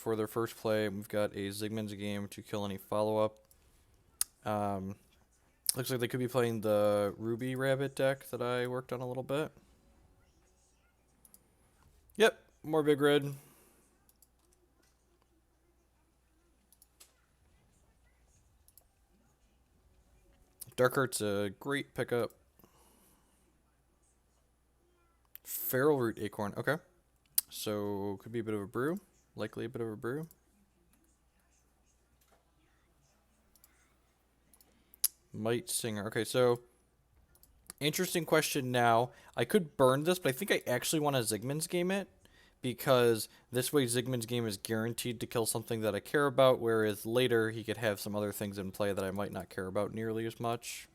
for their first play. We've got a Zigman's game to kill any follow-up. Looks like they could be playing the Ruby Rabbit deck that I worked on a little bit. Yep, more big red. Darkheart's a great pickup. Feral Root Acorn, okay. So, could be a bit of a brew. Likely a bit of a brew. Might Singer. Okay, so interesting question now. I could burn this, but I think I actually want to Zigman's game it because this way Zigman's game is guaranteed to kill something that I care about, whereas later he could have some other things in play that I might not care about nearly as much.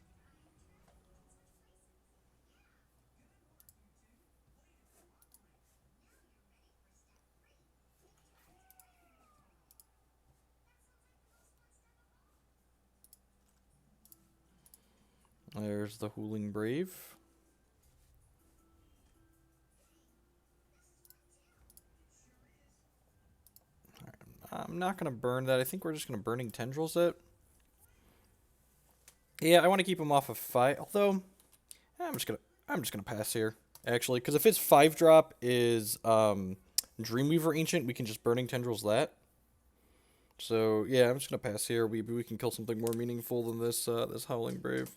There's the Hooling Brave. I'm not going to burn that. I think we're just going to Burning Tendrils it. Yeah, I want to keep him off of 5, although I'm just gonna pass here, actually, because if his 5-drop is Dreamweaver Ancient, we can just Burning Tendrils that. So yeah, I'm just gonna pass here. We can kill something more meaningful than this Howling Brave.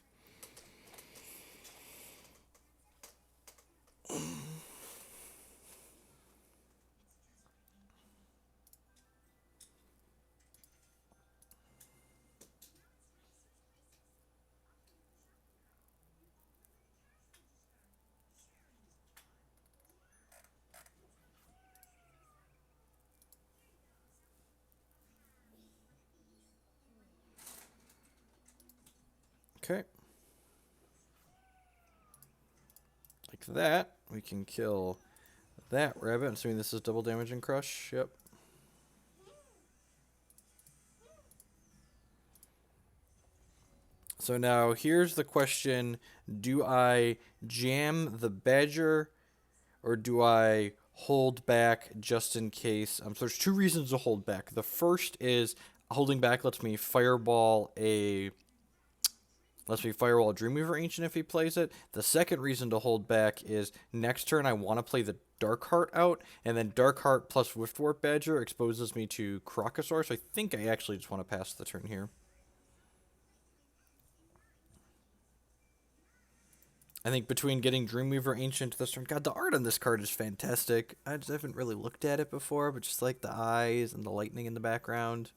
Okay. Like that, we can kill that rabbit. I'm assuming this is double damage and crush. Yep. So now here's the question. Do I jam the Badger or do I hold back just in case? So there's two reasons to hold back. The first is holding back lets me fireball Dreamweaver Ancient if he plays it. The second reason to hold back is next turn I want to play the Darkheart out, and then Darkheart plus Wiftwarp Badger exposes me to Crocosaur, so I think I actually just want to pass the turn here. I think between getting Dreamweaver Ancient this turn, God, the art on this card is fantastic. I just haven't really looked at it before, but just like the eyes and the lightning in the background.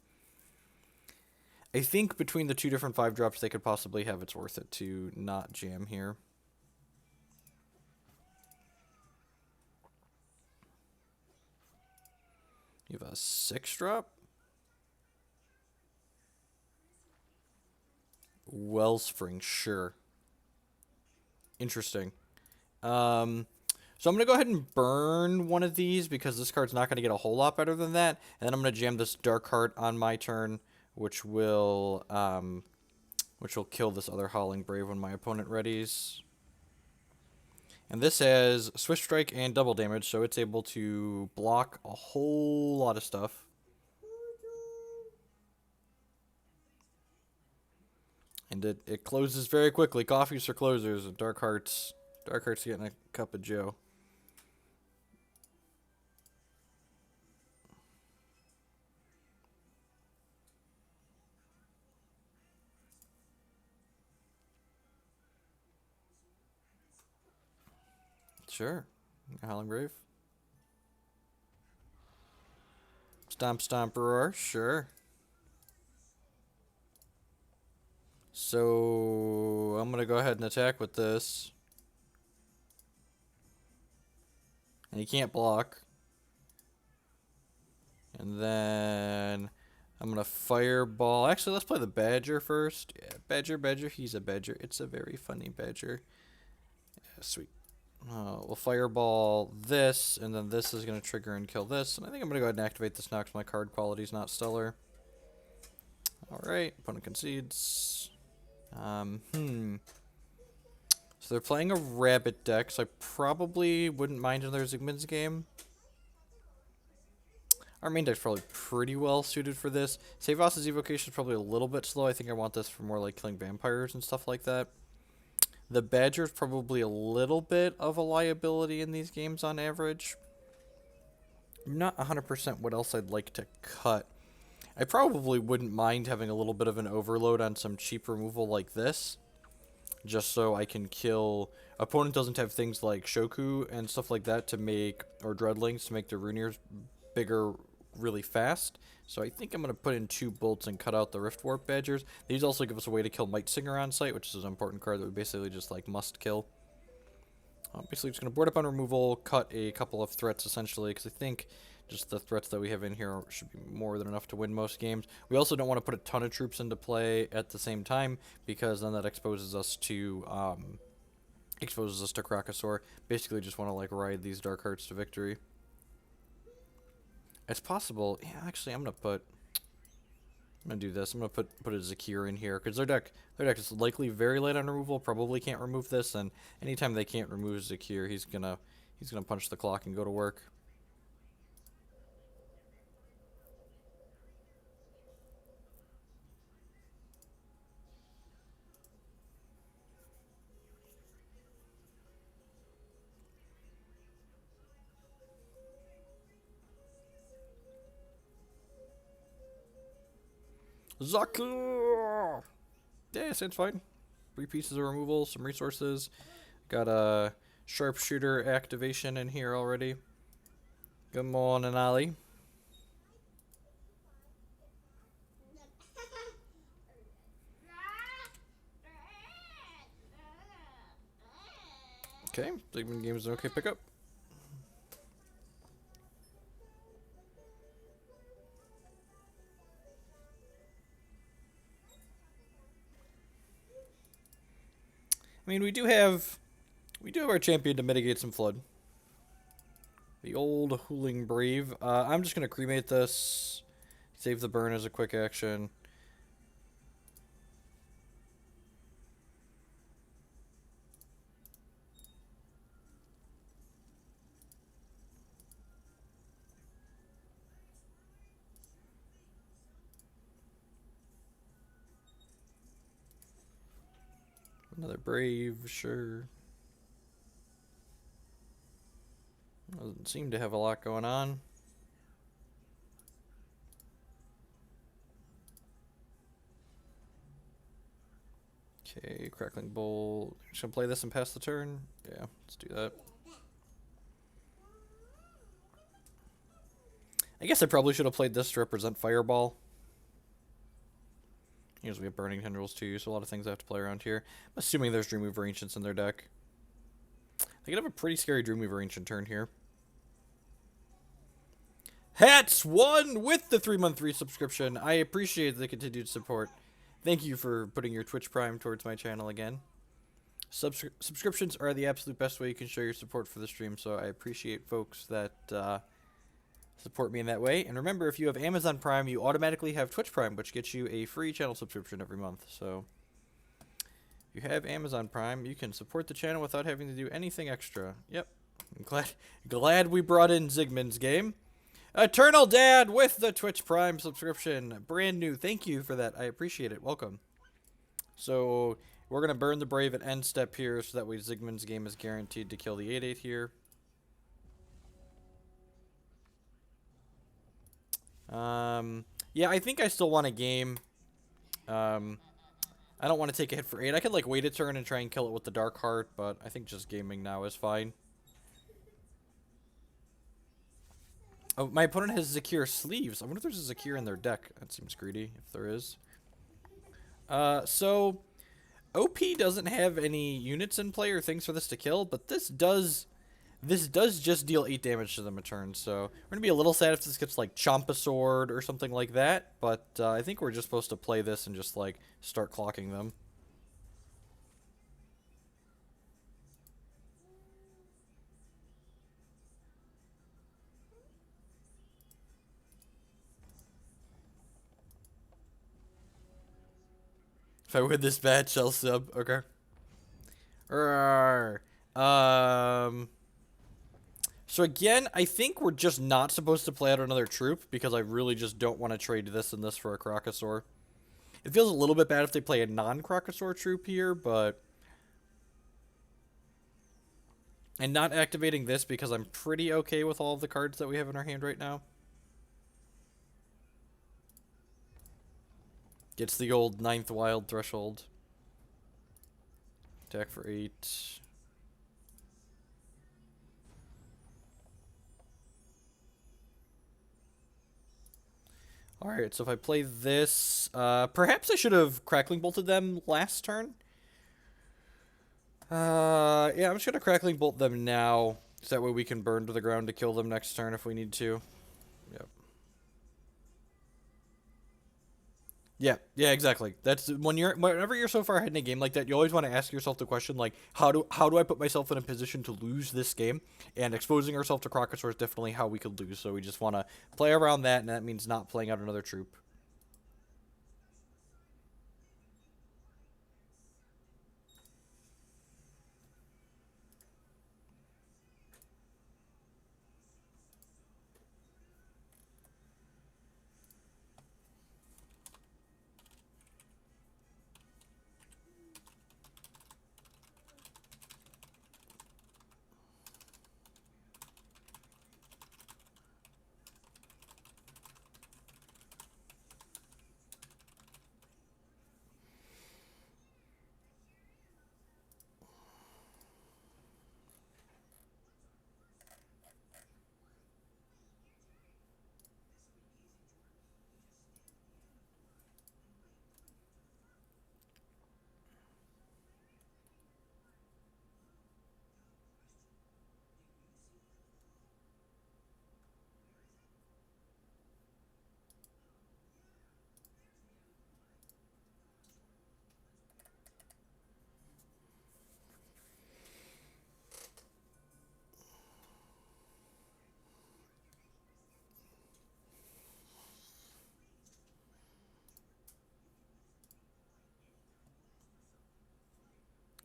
I think between the two different 5-drops they could possibly have, it's worth it to not jam here. You have a 6-drop? Wellspring, sure. Interesting. So I'm going to go ahead and burn one of these because this card's not going to get a whole lot better than that. And then I'm going to jam this Darkheart on my turn, which will kill this other Howling Brave when my opponent readies. And this has Swift Strike and double damage, so it's able to block a whole lot of stuff. And it closes very quickly. Coffees for closers, and Darkheart's getting a cup of joe. Sure. Howling Brave. Stomp Stomp Roar, sure. So I'm going to go ahead and attack with this. And he can't block. And then I'm going to Fireball. Actually, let's play the Badger first. Yeah, Badger, he's a Badger. It's a very funny Badger. Yeah, sweet. We'll Fireball this, and then this is going to trigger and kill this. And I think I'm going to go ahead and activate this now because my card quality is not stellar. Alright, opponent concedes. So they're playing a rabbit deck, so I probably wouldn't mind another Zigman's game. Our main deck's probably pretty well suited for this. Savos' evocation is probably a little bit slow. I think I want this for more like killing vampires and stuff like that. The Badger is probably a little bit of a liability in these games on average. I'm not 100% what else I'd like to cut. I probably wouldn't mind having a little bit of an overload on some cheap removal like this. Just so I can kill... Opponent doesn't have things like Shoku and stuff like that to make... Or Dreadlings to make the Runeers bigger really fast. So I think I'm going to put in 2 bolts and cut out the Rift Warp Badgers. These also give us a way to kill Might Singer on site, which is an important card that we basically just like must kill. Basically just going to board up on removal, cut a couple of threats essentially, because I think just the threats that we have in here should be more than enough to win most games. We also don't want to put a ton of troops into play at the same time, because then that exposes us to Krakkasaur. Basically just want to like ride these Dark Hearts to victory. It's possible. Yeah, actually I'm gonna do this. I'm gonna put a Zakir in here because their deck is likely very light on removal. Probably can't remove this, and anytime they can't remove Zakir, he's gonna punch the clock and go to work. Zakir! Yeah, sounds fine. 3 pieces of removal, some resources. Got a sharpshooter activation in here already. Good morning, Ali. Okay, Zigman game is an okay pickup. I mean, we do have our champion to mitigate some flood. The old Hooling Brave. I'm just gonna cremate this. Save the burn as a quick action. Another Brave, sure. Doesn't seem to have a lot going on. Okay, Crackling Bolt. Should I play this and pass the turn? Yeah, let's do that. I guess I probably should have played this to represent Fireball. Usually we have Burning Tendrils too, so a lot of things I have to play around here. I'm assuming there's Dreamweaver Ancients in their deck. They could have a pretty scary Dreamweaver Ancient turn here. Hats won with the 3-month resubscription. I appreciate the continued support. Thank you for putting your Twitch Prime towards my channel again. Subscriptions are the absolute best way you can show your support for the stream, so I appreciate folks that support me in that way. And remember, if you have Amazon Prime, you automatically have Twitch Prime, which gets you a free channel subscription every month. So if you have Amazon Prime, you can support the channel without having to do anything extra. Yep. I'm glad we brought in Zigman's game. Eternal Dad with the Twitch Prime subscription. Brand new. Thank you for that. I appreciate it. Welcome. So we're going to burn the Brave at end step here, so that way Zigman's game is guaranteed to kill the 8/8 here. Yeah, I think I still want a game. I don't want to take a hit for 8. I could like wait a turn and try and kill it with the Dark Heart, but I think just gaming now is fine. Oh, my opponent has Zakir sleeves. I wonder if there's a Zakir in their deck. That seems greedy, if there is. So OP doesn't have any units in play or things for this to kill, but this does just deal 8 damage to them a turn, so we're gonna be a little sad if this gets like Chompa Sword or something like that, but I think we're just supposed to play this and just like start clocking them. If I win this match, I'll sub. Okay. So again, I think we're just not supposed to play out another troop because I really just don't want to trade this and this for a Crocosaur. It feels a little bit bad if they play a non-Crocosaur troop here, but... And not activating this because I'm pretty okay with all of the cards that we have in our hand right now. Gets the old 9th wild threshold. Attack for 8. Alright, so if I play this... perhaps I should have Crackling Bolted them last turn. Yeah, I'm just gonna Crackling Bolt them now. So that way we can burn to the ground to kill them next turn if we need to. Yep. Yeah, exactly. That's whenever you're so far ahead in a game like that, you always want to ask yourself the question like, how do I put myself in a position to lose this game? And exposing ourselves to Crocosaur is definitely how we could lose. So we just want to play around that, and that means not playing out another troop.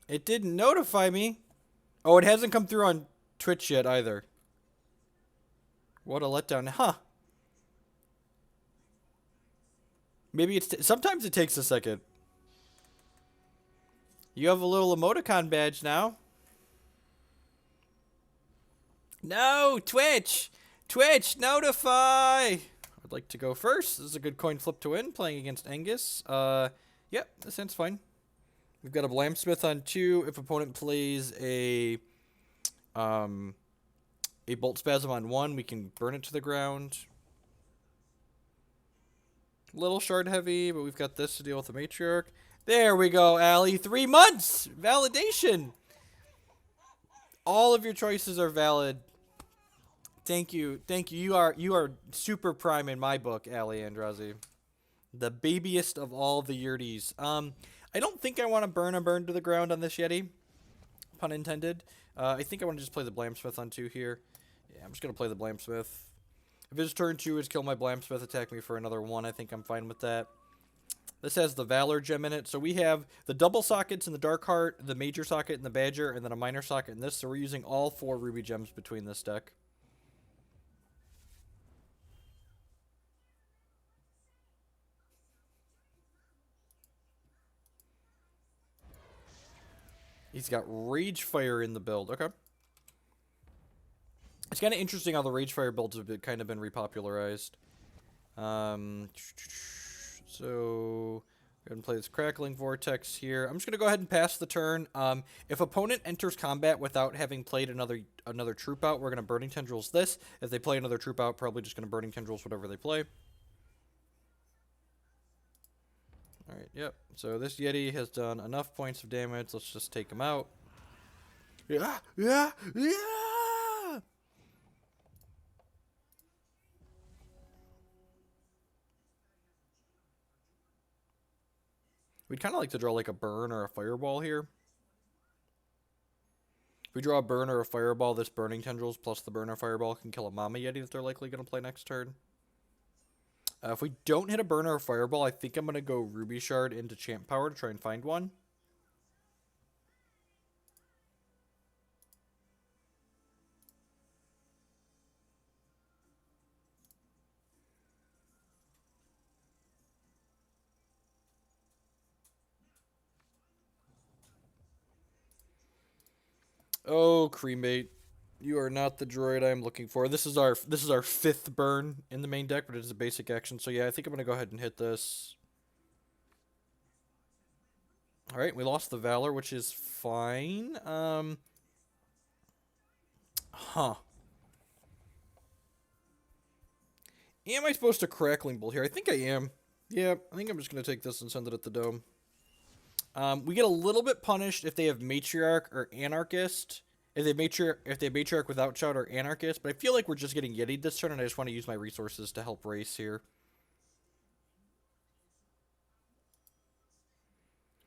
It didn't notify me. Oh, it hasn't come through on Twitch yet either. What a letdown. Huh. Maybe it's... sometimes it takes a second. You have a little emoticon badge now. No, Twitch! Twitch, notify! I'd like to go first. This is a good coin flip to win, playing against Angus. Yep, this sounds fine. We've got a Blamsmith on 2. If opponent plays a Bolt Spasm on 1, we can burn it to the ground. Little shard heavy, but we've got this to deal with the Matriarch. There we go, Allie. 3 months! Validation! All of your choices are valid. Thank you. Thank you. You are super prime in my book, Allie Andrazi. The babiest of all the Yurties. I don't think I want to burn to the ground on this Yeti. Pun intended. I think I want to just play the Blamsmith on 2 here. Yeah, I'm just going to play the Blamsmith. If his turn 2 is kill my Blamsmith, attack me for another 1, I think I'm fine with that. This has the Valor gem in it. So we have the double sockets in the Dark Heart, the major socket in the Badger, and then a minor socket in this. So we're using all 4 ruby gems between this deck. He's got Rage Fire in the build. Okay. It's kind of interesting how the Rage Fire builds have kind of been repopularized. So we're going to play this Crackling Vortex here. I'm just going to go ahead and pass the turn. If opponent enters combat without having played another troop out, we're going to Burning Tendrils this. If they play another troop out, probably just going to Burning Tendrils whatever they play. Alright, yep. So this Yeti has done enough points of damage. Let's just take him out. Yeah! We'd kind of like to draw like a burn or a fireball here. If we draw a burn or a fireball, this Burning Tendrils plus the burn or fireball can kill a Mama Yeti that they're likely going to play next turn. If we don't hit a burn or a fireball, I think I'm going to go Ruby Shard into Champ Power to try and find one. Oh, cremate. You are not the droid I'm looking for. This is our fifth burn in the main deck, but it is a basic action. So yeah, I think I'm gonna go ahead and hit this. All right, we lost the Valor, which is fine. Huh. Am I supposed to Crackling Bolt here? I think I am. Yeah, I think I'm just gonna take this and send it at the dome. We get a little bit punished if they have Matriarch or Anarchist. If they Matriarch without Shout or Anarchist, but I feel like we're just getting Yeti'd this turn, and I just want to use my resources to help race here.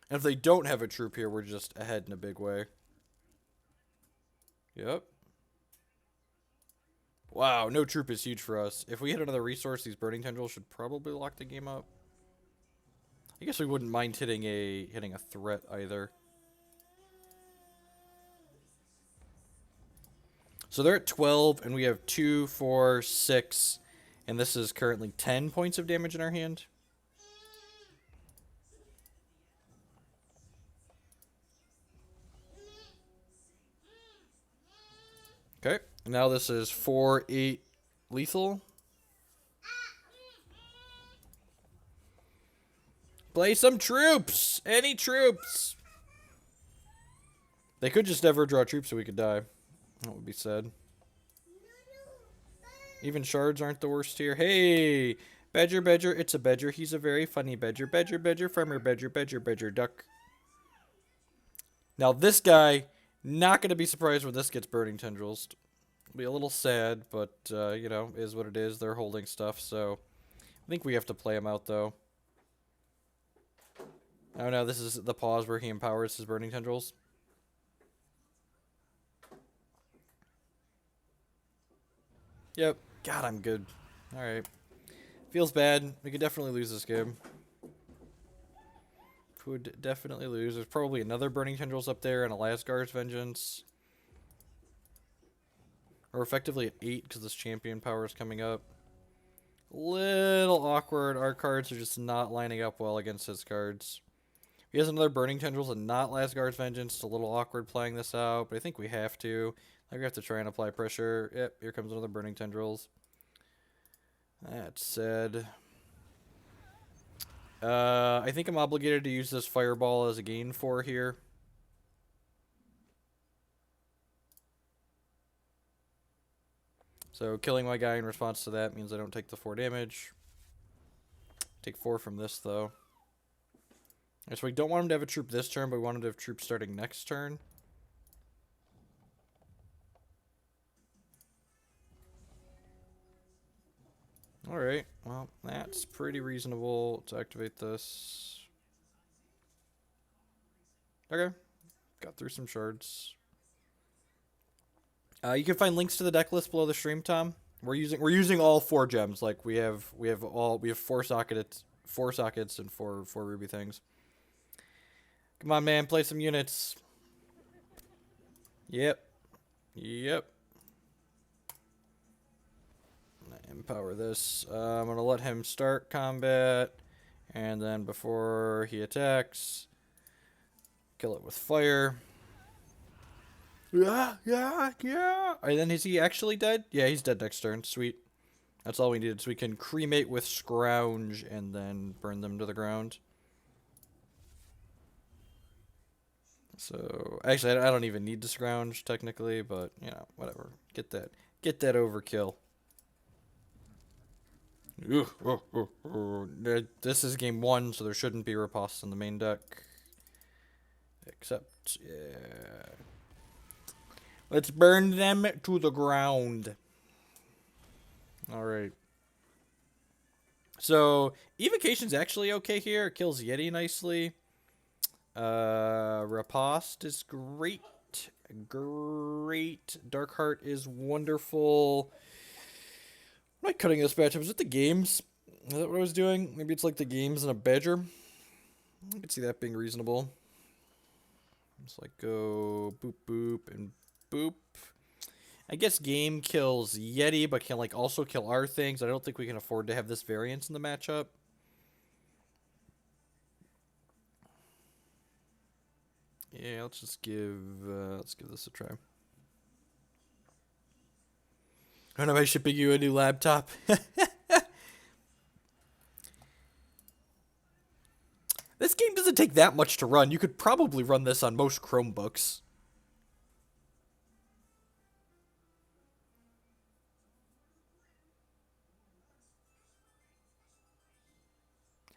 And if they don't have a troop here, we're just ahead in a big way. Yep. Wow, no troop is huge for us. If we hit another resource, these Burning Tendrils should probably lock the game up. I guess we wouldn't mind hitting a threat either. So they're at 12, and we have 2, 4, 6, and this is currently 10 points of damage in our hand. Okay, now this is 4, 8 lethal. Play some troops! Any troops! They could just never draw troops so we could die. That would be sad. Even shards aren't the worst here. Hey! Badger, Badger, it's a Badger. He's a very funny Badger. Badger, Badger, farmer, Badger, Badger, Badger, duck. Now this guy, not going to be surprised when this gets Burning Tendrils. Be a little sad, but, you know, is what it is. They're holding stuff, so I think we have to play him out, though. Oh no, this is the pause where he empowers his Burning Tendrils. Yep. God, I'm good. Alright. Feels bad. We could definitely lose this game. Would definitely lose. There's probably another Burning Tendrils up there and a Lasgar's Vengeance. We're effectively at 8 because this champion power is coming up. Little awkward. Our cards are just not lining up well against his cards. He has another Burning Tendrils and not Lasgar's Vengeance. It's a little awkward playing this out, but I think we have to. We have to try and apply pressure. Yep, here comes another Burning Tendrils. That said, I think I'm obligated to use this Fireball as a gain 4 here. So killing my guy in response to that means I don't take the 4 damage. Take 4 from this, though. So we don't want him to have a troop this turn, but we want him to have troops starting next turn. Alright, well, that's pretty reasonable. Let's activate this. Okay, got through some shards. You can find links to the deck list below the stream, Tom. We're using all 4 gems. Like we have 4 sockets and four ruby things. Come on, man, play some units. Yep. Empower this. I'm gonna let him start combat, and then before he attacks, kill it with fire. Yeah. And then is he actually dead? Yeah, he's dead next turn. Sweet. That's all we needed. So we can cremate with Scrounge and then burn them to the ground. So actually, I don't even need to Scrounge technically, but you know, whatever. Get that overkill. This is game 1, so there shouldn't be ripostes in the main deck. Except, yeah. Let's burn them to the ground. Alright. So, Evocation's actually okay here. It kills Yeti nicely. Riposte is great. Darkheart is wonderful. Am I cutting this matchup? Is it the games? Is that what I was doing? Maybe it's like the games and a Badger. I could see that being reasonable. Just like go boop boop and boop. I guess game kills Yeti, but can like also kill our things. I don't think we can afford to have this variance in the matchup. Yeah, let's give this a try. I don't know, am I shipping you a new laptop? This game doesn't take that much to run. You could probably run this on most Chromebooks.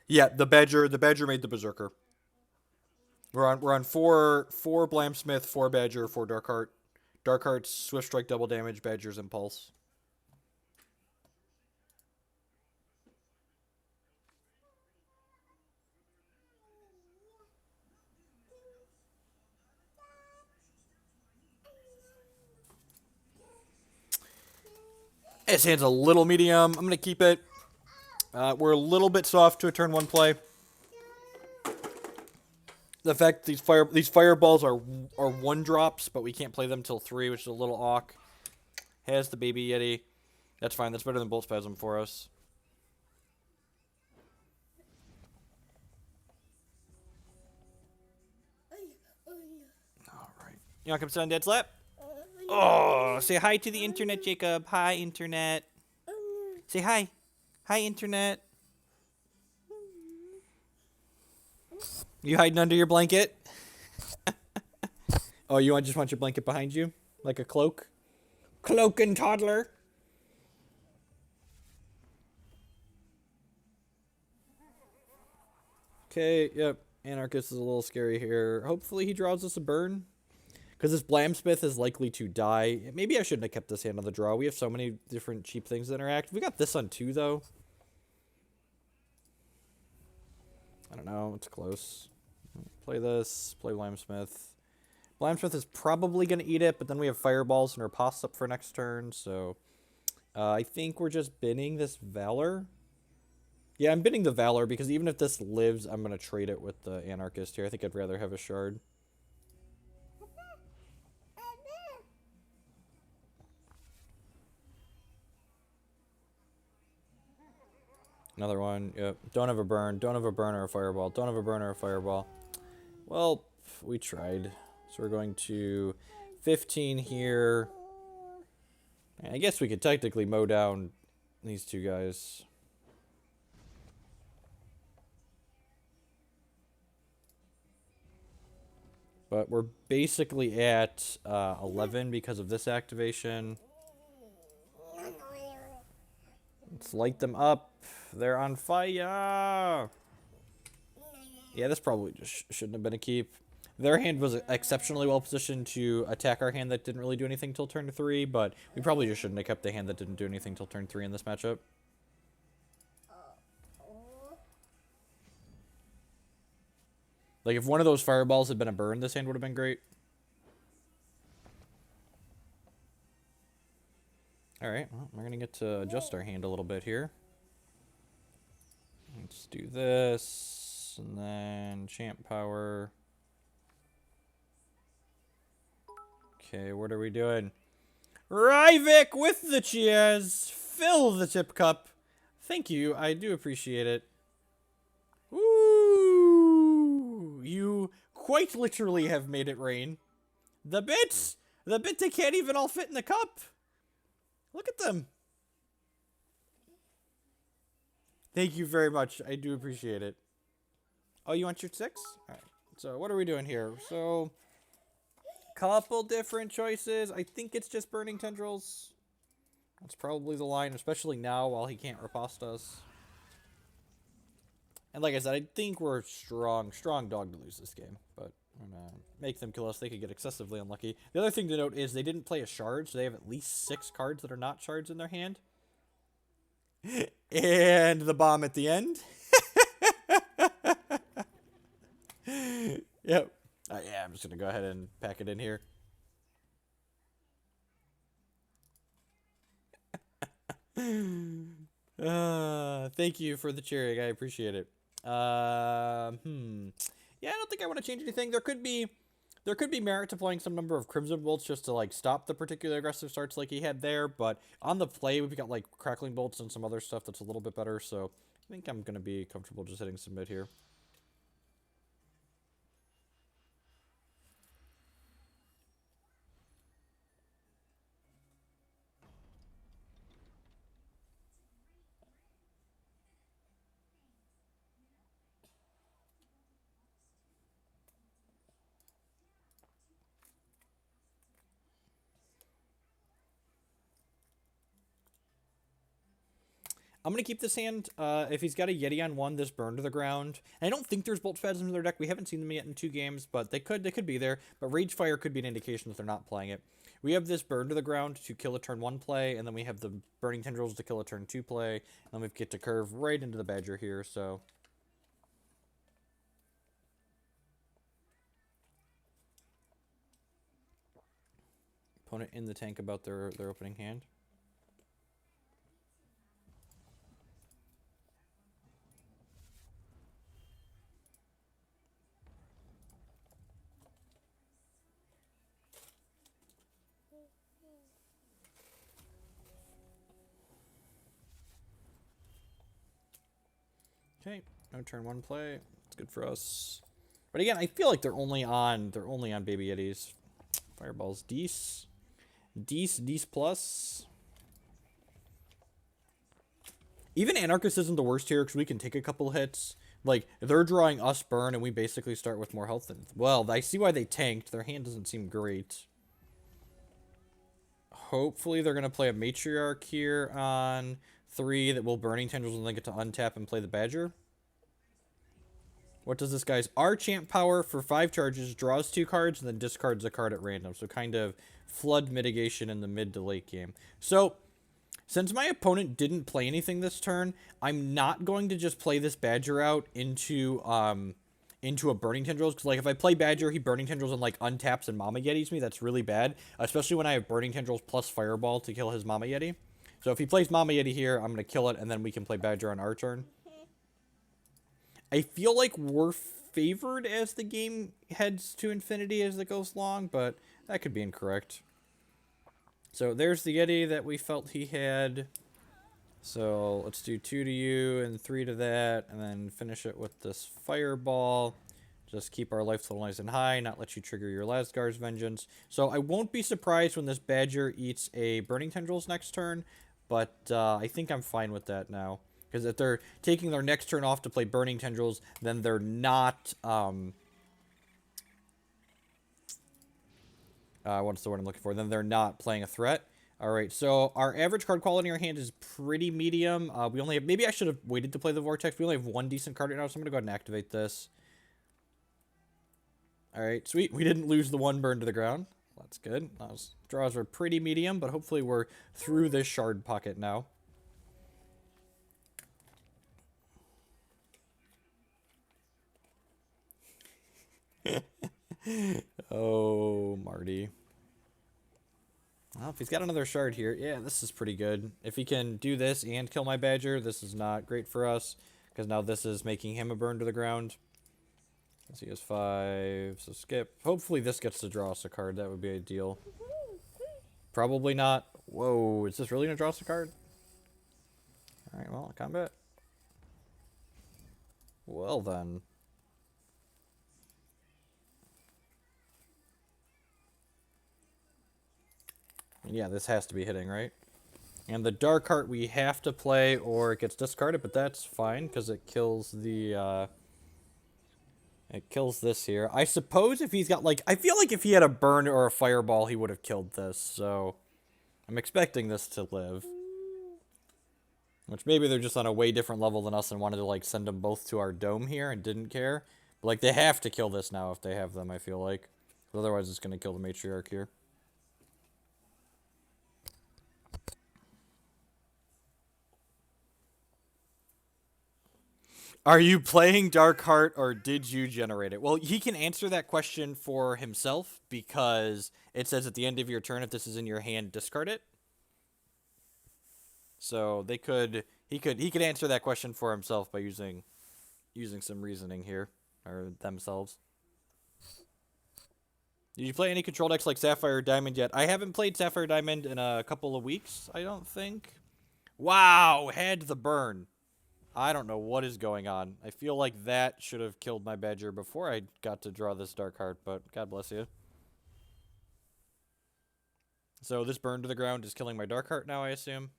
Yeah, the Badger made the Berserker. We're on four Blamsmith, four Badger, four Darkheart. Darkheart's Swift Strike double damage, Badger's Impulse. His hand's a little medium. I'm gonna keep it. We're a little bit soft to a turn one play. The fact these fireballs are one drops, but we can't play them till 3, which is a little awk. Has the baby Yeti. That's fine. That's better than Bolt Spasm for us. All right. You want to come sit on Dad's lap? Oh, say hi to the internet, Jacob. Hi, internet. Say hi. Hi, internet. You hiding under your blanket? Oh, you just want your blanket behind you? Like a cloak? Cloak and toddler. Okay, yep. Anarchist is a little scary here. Hopefully he draws us a burn. Because this Blamsmith is likely to die. Maybe I shouldn't have kept this hand on the draw. We have so many different cheap things that interact. We got this on 2, though. I don't know. It's close. Play this. Play Blamsmith. Blamsmith is probably going to eat it, but then we have Fireballs and Riposte up for next turn, so... I think we're just binning this Valor. Yeah, I'm binning the Valor, because even if this lives, I'm going to trade it with the Anarchist here. I think I'd rather have a Shard. Another one. Yep. Don't have a burn. Don't have a burn or a fireball. Don't have a burn or a fireball. Well, we tried. So we're going to 15 here. I guess we could technically mow down these two guys. But we're basically at 11 because of this activation. Let's light them up. They're on fire. Yeah, this probably just shouldn't have been a keep. Their hand was exceptionally well positioned to attack our hand that didn't really do anything till turn 3, but we probably just shouldn't have kept the hand that didn't do anything till turn 3 in this matchup. Like, if one of those fireballs had been a burn, this hand would have been great. Alright, well, we're going to get to adjust our hand a little bit here. Let's do this, and then champ power. Okay, what are we doing? Ryvik with the cheers! Fill the tip cup. Thank you, I do appreciate it. Ooh, you quite literally have made it rain. The bits! The bit they can't even all fit in the cup. Look at them. Thank you very much. I do appreciate it. Oh, you want your 6? Alright. So, what are we doing here? So, couple different choices. I think it's just Burning Tendrils. That's probably the line, especially now while he can't riposte us. And like I said, I think we're strong dog to lose this game. But I'm gonna make them kill us. They could get excessively unlucky. The other thing to note is they didn't play a shard, so they have at least 6 cards that are not shards in their hand. And the bomb at the end. Yep. Yeah, I'm just going to go ahead and pack it in here. Thank you for the cheering. I appreciate it. Yeah, I don't think I want to change anything. There could be merit to playing some number of Crimson Bolts just to, like, stop the particular aggressive starts like he had there, but on the play, we've got, like, Crackling Bolts and some other stuff that's a little bit better, so I think I'm going to be comfortable just hitting submit here. I'm going to keep this hand. If he's got a Yeti on one, this burn to the ground. And I don't think there's Bolt Spasms in their deck. We haven't seen them yet in 2 games, but they could be there. But Rage Fire could be an indication that they're not playing it. We have this burn to the ground to kill a turn 1 play, and then we have the Burning Tendrils to kill a turn 2 play. And then we get to curve right into the Badger here, so... Opponent in the tank about their opening hand. Okay, no turn 1 play. It's good for us. But again, I feel like they're only on Baby Yetis. Fireballs, Dees plus. Even Anarchist isn't the worst here because we can take a couple hits. Like, they're drawing us burn and we basically start with more health. And, well, I see why they tanked. Their hand doesn't seem great. Hopefully they're going to play a Matriarch here on 3 that will Burning Tendrils and then get to untap and play the Badger. What does this guy's Archamp power for 5 charges, draws 2 cards, and then discards a card at random. So kind of flood mitigation in the mid to late game. So, since my opponent didn't play anything this turn, I'm not going to just play this Badger out into a Burning Tendrils. Because, like, if I play Badger, he Burning Tendrils and, like, untaps and Mama Yetis me. That's really bad. Especially when I have Burning Tendrils plus Fireball to kill his Mama Yeti. So if he plays Mama Yeti here, I'm going to kill it, and then we can play Badger on our turn. I feel like we're favored as the game heads to infinity as it goes along, but that could be incorrect. So there's the Yeti that we felt he had. So let's do 2 to you and 3 to that, and then finish it with this Fireball. Just keep our life total nice and high, not let you trigger your Lasgar's Vengeance. So I won't be surprised when this Badger eats a Burning Tendrils next turn, but I think I'm fine with that now. Because if they're taking their next turn off to play Burning Tendrils, then they're not, what's the word I'm looking for? Then they're not playing a threat. Alright, so our average card quality in our hand is pretty medium. We only have, maybe I should have waited to play the Vortex. We only have 1 decent card right now, so I'm going to go ahead and activate this. Alright, sweet. We didn't lose the 1 burn to the ground. That's good. Those draws are pretty medium, but hopefully we're through this shard pocket now. Oh, Marty. Well, if he's got another shard here, yeah, this is pretty good. If he can do this and kill my Badger, this is not great for us. Because now this is making him a burn to the ground. He has 5, so skip. Hopefully this gets to draw us a card. That would be ideal. Probably not. Whoa, is this really going to draw us a card? Alright, well, combat. Well then. Yeah, this has to be hitting, right? And the Dark Heart we have to play or it gets discarded, but that's fine because it kills the, it kills this here. I suppose if he's got, like, I feel like if he had a burn or a fireball, he would have killed this, so I'm expecting this to live. Which maybe they're just on a way different level than us and wanted to, like, send them both to our dome here and didn't care. But, like, they have to kill this now if they have them, I feel like. Otherwise, it's going to kill the Matriarch here. Are you playing Dark Heart or did you generate it? Well, he can answer that question for himself because it says at the end of your turn, if this is in your hand, discard it. So he could answer that question for himself by using some reasoning here, or themselves. Did you play any control decks like Sapphire Diamond yet? I haven't played Sapphire Diamond in a couple of weeks, I don't think. Wow, had the burn. I don't know what is going on. I feel like that should have killed my Badger before I got to draw this Dark Heart, but God bless you. So this burn to the ground is killing my Dark Heart now, I assume.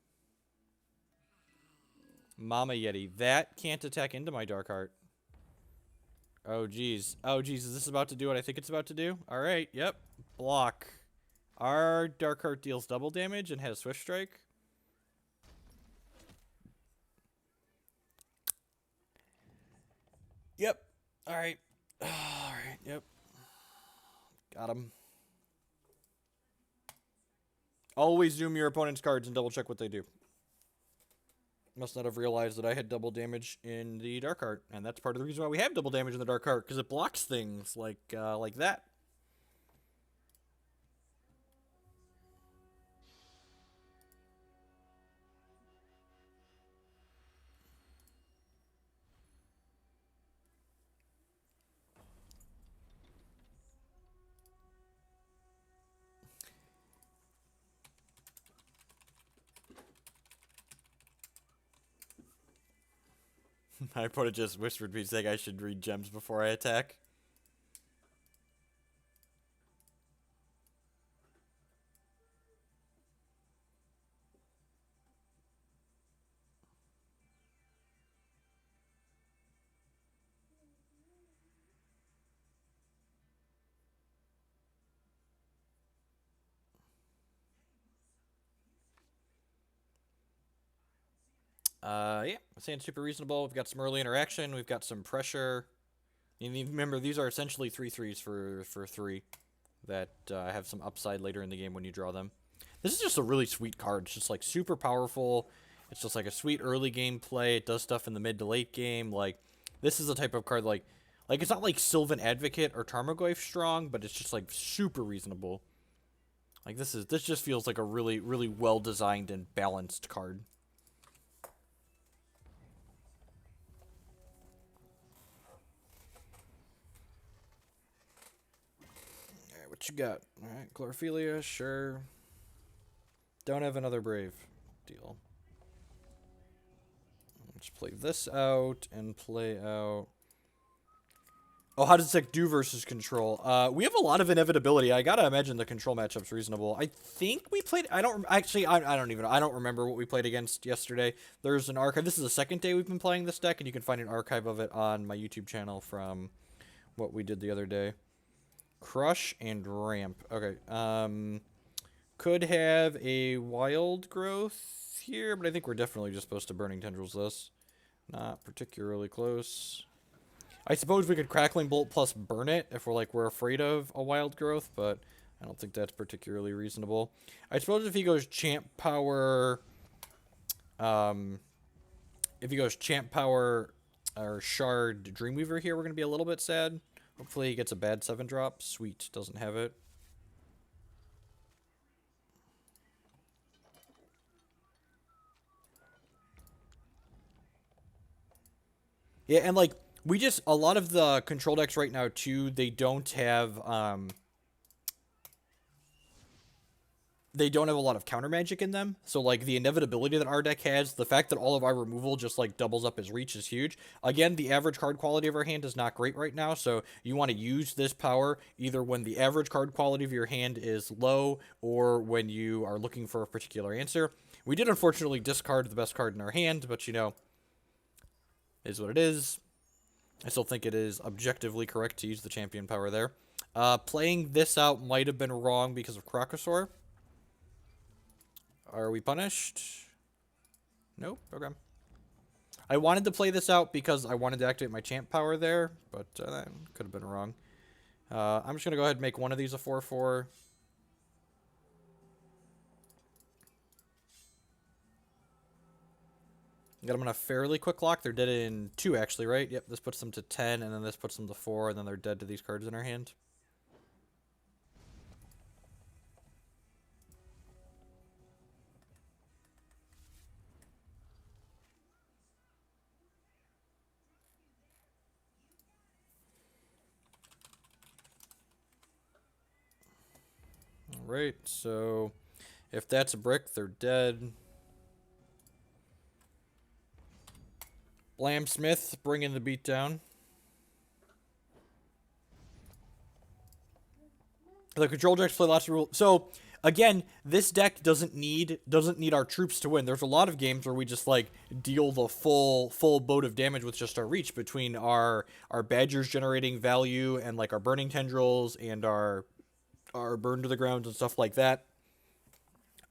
Mama Yeti. That can't attack into my Dark Heart. Oh, geez. Oh, geez. Is this about to do what I think it's about to do? All right. Yep. Block. Our Dark Heart deals double damage and has Swift Strike. Yep. All right. All right. Yep. Got him. Always zoom your opponent's cards and double check what they do. Must not have realized that I had double damage in the Dark Heart, and that's part of the reason why we have double damage in the Dark Heart, because it blocks things like that. My opponent just whispered me saying I should read gems before I attack. Yeah, saying super reasonable. We've got some early interaction. We've got some pressure. And remember, these are essentially 3/3s for 3 that have some upside later in the game when you draw them. This is just a really sweet card. It's just like super powerful. It's just like a sweet early game play. It does stuff in the mid to late game. Like, this is the type of card like it's not like Sylvan Advocate or Tarmogoyf strong, but it's just like super reasonable. Like this just feels like a really really well designed and balanced card. Alright, what you got? Alright, Chlorophilia, sure. Don't have another Brave. Deal. Let's play this out and play out. Oh, how does Tech do versus control? We have a lot of inevitability. I gotta imagine the control matchup's reasonable. I think we played. I don't actually. I don't even. I don't remember what we played against yesterday. There's an archive. This is the second day we've been playing this deck, and you can find an archive of it on my YouTube channel from what we did the other day. Crush and ramp. Okay. Could have a wild growth here, but I think we're definitely just supposed to burning tendrils this. Not particularly close. I suppose we could Crackling Bolt plus burn it if we're afraid of a wild growth, but I don't think that's particularly reasonable. I suppose if he goes Champ Power, if he goes Champ Power or Shard Dreamweaver here, we're gonna be a little bit sad. Hopefully he gets a bad 7-drop. Sweet, doesn't have it. Yeah, and like we just a lot of the control decks right now too, they don't have a lot of counter magic in them. So like the inevitability that our deck has, the fact that all of our removal just like doubles up his reach is huge. Again, the average card quality of our hand is not great right now, so you want to use this power either when the average card quality of your hand is low or when you are looking for a particular answer. We did unfortunately discard the best card in our hand, but you know, is what it is. I still think it is objectively correct to use the champion power there. Playing this out might have been wrong because of Crocosaur. Are we punished? Nope. Okay. I wanted to play this out because I wanted to activate my champ power there, but that could have been wrong. I'm just going to go ahead and make one of these a 4/4. Got them on a fairly quick lock. They're dead in 2, actually, right? Yep, this puts them to 10, and then this puts them to 4, and then they're dead to these cards in our hand. Alright, so if that's a brick, they're dead. Blam Smith bringing the beat down. The control decks play lots of rules. So again, this deck doesn't need our troops to win. There's a lot of games where we just like deal the full boat of damage with just our reach between our badgers generating value and like our burning tendrils and our burn to the ground and stuff like that.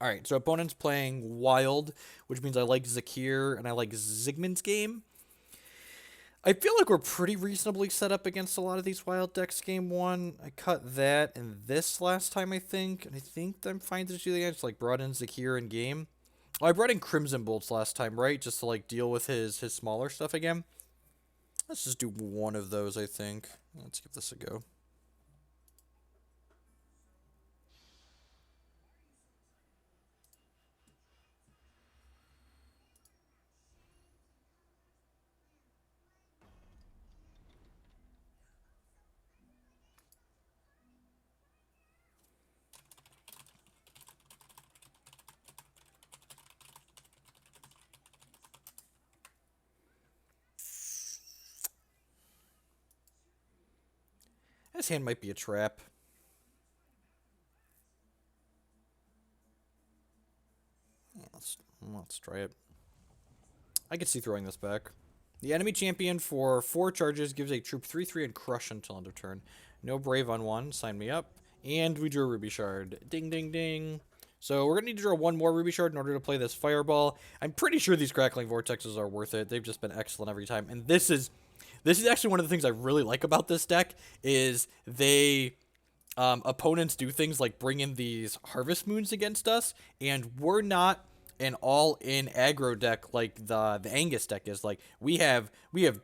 All right, so opponent's playing wild, which means I like Zakir and I like Zigman's game. I feel like we're pretty reasonably set up against a lot of these wild decks game one. I cut that and this last time, I think. And I think I'm fine to do the edge. Like, brought in Zakir in game. Oh, I brought in Crimson Bolts last time, right? Just to, like, deal with his smaller stuff again. Let's just do one of those, I think. Let's give this a go. This hand might be a trap. Yeah, let's try it. I could see throwing this back. The enemy champion for 4 charges gives a troop 3/3 and crush until end of turn. No brave on 1. Sign me up. And we drew a ruby shard. Ding, ding, ding. So we're going to need to draw 1 more ruby shard in order to play this fireball. I'm pretty sure these crackling vortexes are worth it. They've just been excellent every time. And this is actually one of the things I really like about this deck is they opponents do things like bring in these harvest moons against us, and we're not an all-in aggro deck like the Angus deck is. Like we have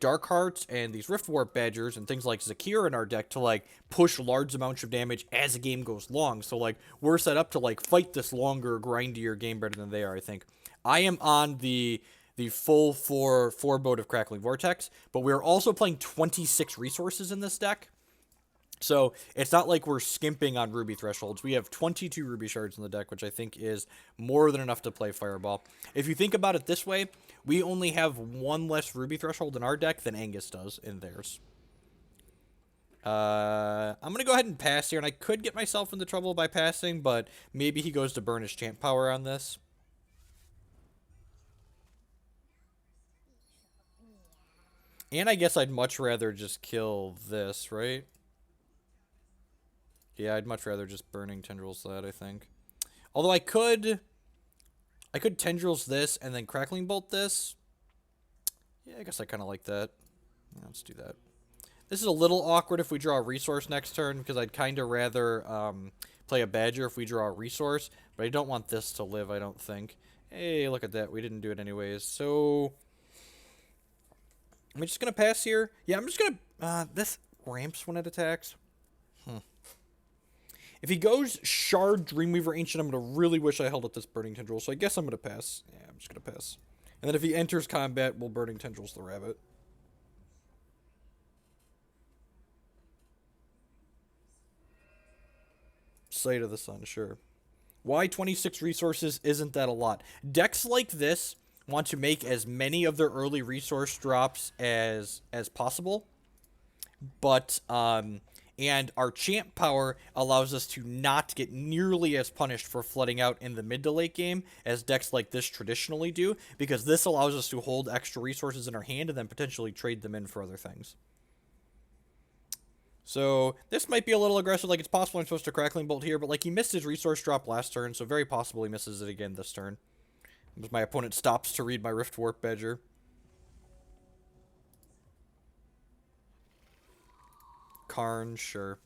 Dark Hearts and these Rift Warp Badgers and things like Zakir in our deck to like push large amounts of damage as the game goes long. So like we're set up to like fight this longer, grindier game better than they are, I think. I am on the full four boat of Crackling Vortex, but we're also playing 26 resources in this deck. So it's not like we're skimping on ruby thresholds. We have 22 ruby shards in the deck, which I think is more than enough to play Fireball. If you think about it this way, we only have 1 less ruby threshold in our deck than Angus does in theirs. I'm going to go ahead and pass here, and I could get myself into trouble by passing, but maybe he goes to burn his champ power on this. And I guess I'd much rather just kill this, right? Yeah, I'd much rather just Burning Tendrils that, I think. Although I could Tendrils this and then Crackling Bolt this. Yeah, I guess I kind of like that. Yeah, let's do that. This is a little awkward if we draw a resource next turn, because I'd kind of rather play a Badger if we draw a resource, but I don't want this to live, I don't think. Hey, look at that. We didn't do it anyways. So, am I just going to pass here? Yeah, I'm just going to... this ramps when it attacks. If he goes Shard Dreamweaver Ancient, I'm going to really wish I held up this Burning Tendril, so I guess I'm going to pass. Yeah, I'm just going to pass. And then if he enters combat, we'll Burning Tendrils the rabbit. Sight of the Sun, sure. Why 26 resources isn't that a lot? Decks like this want to make as many of their early resource drops as possible, but and our champ power allows us to not get nearly as punished for flooding out in the mid to late game as decks like this traditionally do, because this allows us to hold extra resources in our hand and then potentially trade them in for other things. So this might be a little aggressive. Like, it's possible I'm supposed to Crackling Bolt here, but like he missed his resource drop last turn, so very possible he misses it again this turn. Because my opponent stops to read my Rift Warp Badger. Karn, sure.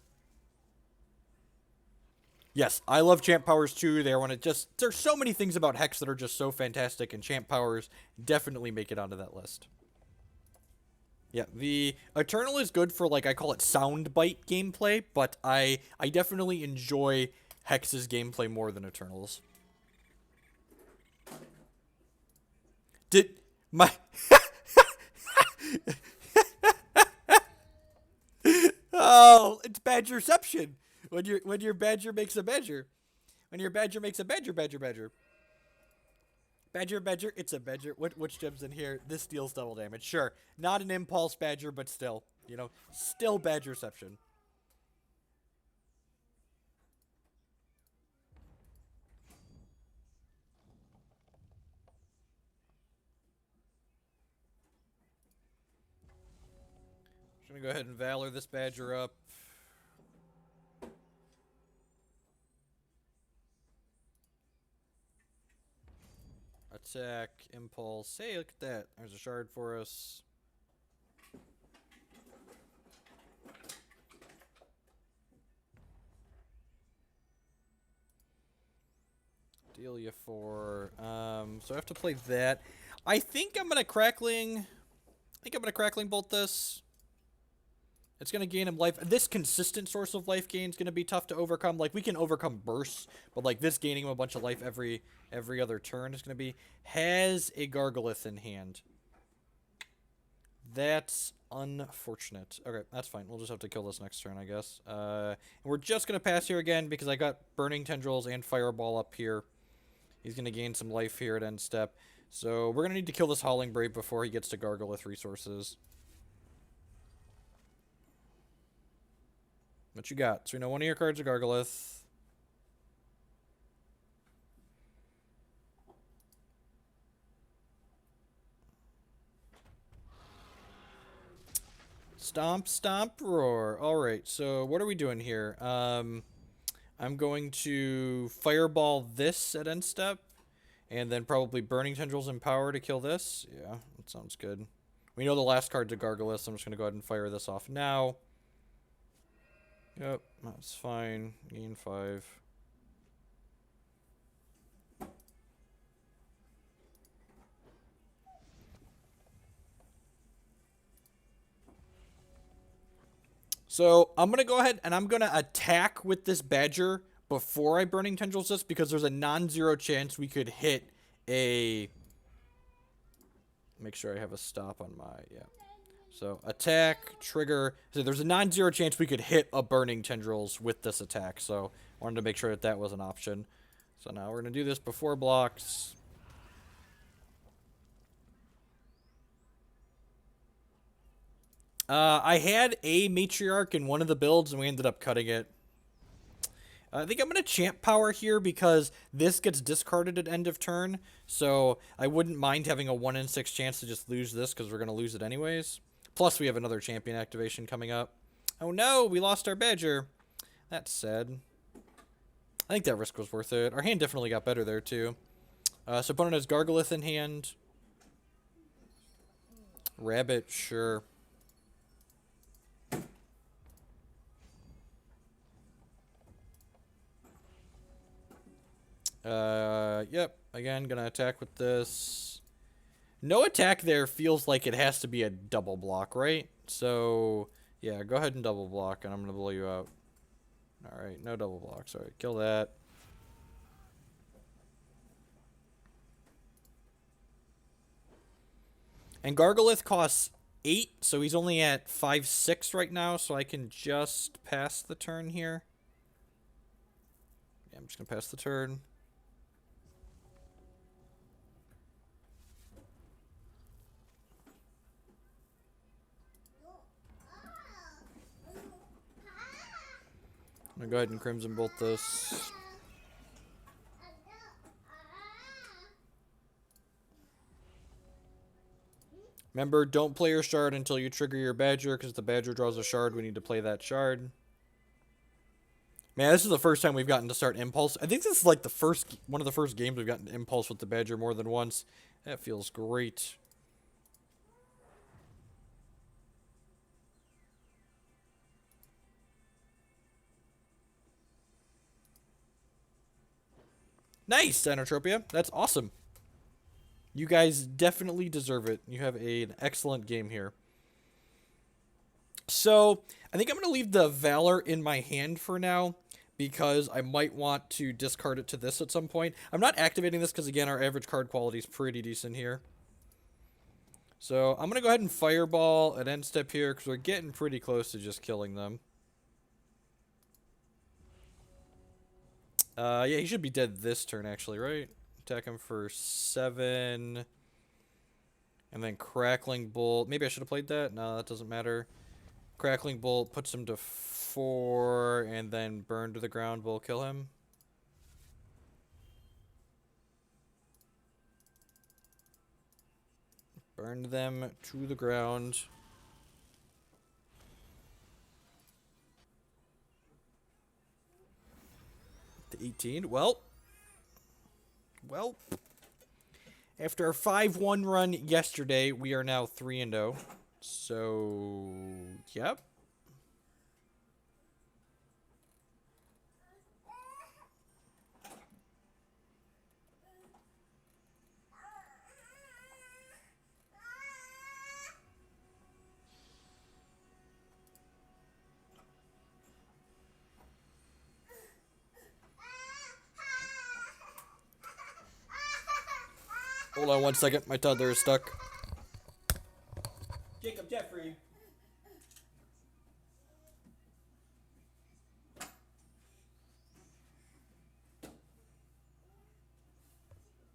Yes, I love champ powers too. They want to just... There's so many things about Hex that are just so fantastic, and champ powers definitely make it onto that list. Yeah, the Eternal is good for, like, I call it soundbite gameplay, but I definitely enjoy Hex's gameplay more than Eternal's. Did my... Oh, it's Badgerception. When your Badger makes a Badger. When your Badger makes a Badger, Badger. Badger, it's a Badger. Which gem's in here? This deals double damage. Sure. Not an Impulse Badger, but still. You know, still Badgerception. I'm gonna go ahead and Valor this Badger up. Attack, Impulse. Hey, look at that. There's a shard for us. Deal you 4. So I have to play that. I think I'm gonna crackling bolt this. It's gonna gain him life. This consistent source of life gain is gonna be tough to overcome. Like, we can overcome bursts, but like this gaining him a bunch of life every other turn is gonna be. Has a Gargolith in hand. That's unfortunate. Okay, that's fine. We'll just have to kill this next turn, I guess. And we're just gonna pass here again because I got Burning Tendrils and Fireball up here. He's gonna gain some life here at end step. So we're gonna need to kill this Howling Brave before he gets to Gargolith resources. What you got? So we know one of your cards are Gargolith. Stomp, stomp, roar. Alright, so what are we doing here? I'm going to Fireball this at end step. And then probably Burning Tendrils and Power to kill this. Yeah, that sounds good. We know the last card's a Gargolith, so I'm just going to go ahead and fire this off now. Yep, that's fine. Gain 5. So I'm going to go ahead and I'm going to attack with this Badger before I Burning Tendrils this because there's a non-zero chance we could hit a... Make sure I have a stop on my... Yeah. So attack, trigger. So there's a non-zero chance we could hit a Burning Tendrils with this attack. So I wanted to make sure that that was an option. So now we're going to do this before blocks. I had a Matriarch in one of the builds, and we ended up cutting it. I think I'm going to Champ Power here because this gets discarded at end of turn. So I wouldn't mind having a 1 in 6 chance to just lose this because we're going to lose it anyways. Plus, we have another champion activation coming up. Oh no, we lost our Badger. That's sad. I think that risk was worth it. Our hand definitely got better there, too. So opponent has Gargolith in hand. Rabbit, sure. Yep. Again, gonna attack with this. No attack there feels like it has to be a double block, right? So, yeah, go ahead and double block, and I'm gonna blow you out. Alright, no double blocks. Alright, kill that. And Gargolith costs 8, so he's only at 5-6 right now, so I can just pass the turn here. Yeah, I'm just gonna pass the turn. I'm gonna go ahead and Crimson Bolt this. Remember, don't play your shard until you trigger your Badger, because the Badger draws a shard, we need to play that shard. Man, this is the first time we've gotten to start Impulse. I think this is like one of the first games we've gotten Impulse with the Badger more than once. That feels great. Nice, Dinotropia. That's awesome. You guys definitely deserve it. You have an excellent game here. So, I think I'm going to leave the Valor in my hand for now, because I might want to discard it to this at some point. I'm not activating this because, again, our average card quality is pretty decent here. So, I'm going to go ahead and Fireball at end step here, because we're getting pretty close to just killing them. Yeah, he should be dead this turn, actually, right? Attack him for 7. And then Crackling Bolt. Maybe I should have played that. No, that doesn't matter. Crackling Bolt puts him to 4. And then Burn to the ground will kill him. Burn them to the ground. To 18. Well, after a 5-1 run yesterday, we are now 3-0. So, yep. Hold on 1 second. My toddler is stuck. Jacob Jeffrey.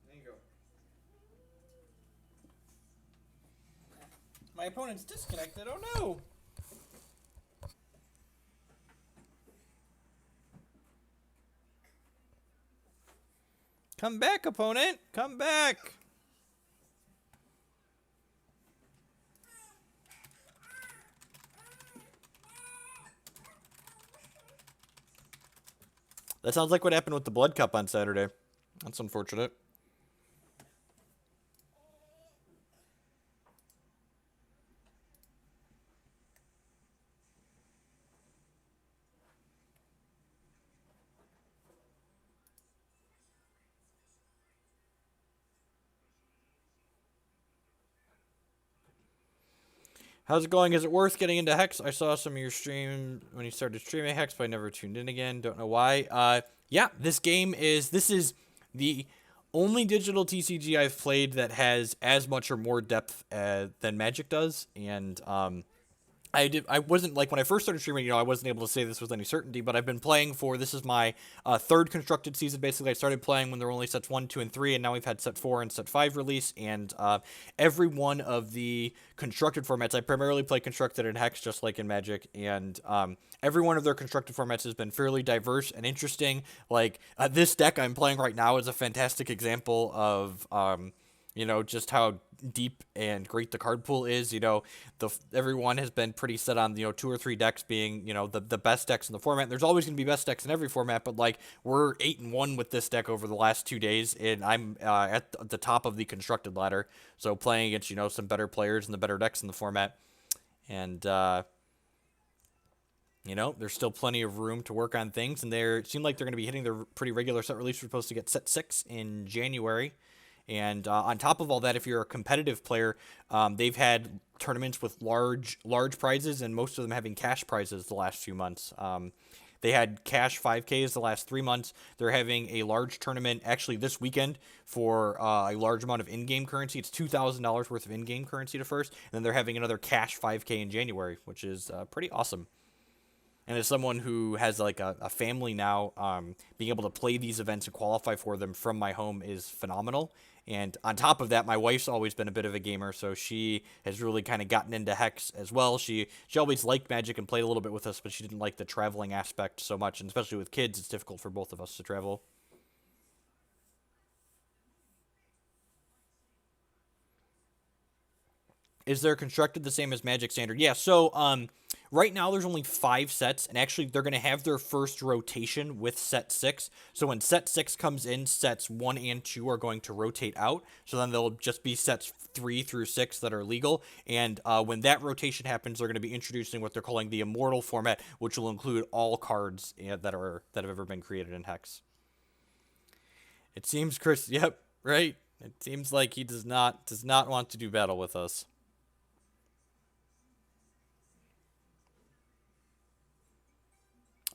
There you go. My opponent's disconnected. Oh no! Come back, opponent! Come back! That sounds like what happened with the Blood Cup on Saturday. That's unfortunate. How's it going? Is it worth getting into Hex? I saw some of your stream when you started streaming Hex, but I never tuned in again. Don't know why. Yeah, this is the only digital TCG I've played that has as much or more depth than Magic does, and I wasn't like when I first started streaming, I wasn't able to say this with any certainty, but I've been playing for, this is my third constructed season. Basically, I started playing when there were only sets 1, 2, and 3, and now we've had set 4 and set 5 release, and every one of the constructed formats, I primarily play constructed in Hex, just like in Magic, and every one of their constructed formats has been fairly diverse and interesting. Like, this deck I'm playing right now is a fantastic example of, just how deep and great the card pool is. Everyone has been pretty set on 2 or 3 decks being the best decks in the format. There's always going to be best decks in every format, but like we're 8-1 with this deck over the last 2 days, and I'm at the top of the constructed ladder. So playing against some better players and the better decks in the format, and there's still plenty of room to work on things, and it seem like they're going to be hitting their pretty regular set release. We're supposed to get set 6 in January. And on top of all that, if you're a competitive player, they've had tournaments with large prizes, and most of them having cash prizes the last few months. They had cash 5Ks the last 3 months. They're having a large tournament actually this weekend for a large amount of in-game currency. It's $2,000 worth of in-game currency to first. And then they're having another cash 5K in January, which is pretty awesome. And as someone who has like a family now, being able to play these events and qualify for them from my home is phenomenal. And on top of that, my wife's always been a bit of a gamer, so she has really kind of gotten into Hex as well. She always liked Magic and played a little bit with us, but she didn't like the traveling aspect so much, and especially with kids, it's difficult for both of us to travel. Is there constructed the same as Magic Standard? Yeah, so right now there's only 5 sets, and actually they're going to have their first rotation with set 6. So when set 6 comes in, sets 1 and 2 are going to rotate out. So then there'll just be sets 3 through 6 that are legal. And when that rotation happens, they're going to be introducing what they're calling the Immortal format, which will include all cards that have ever been created in Hex. It seems Chris, yep, right. It seems like he does not want to do battle with us.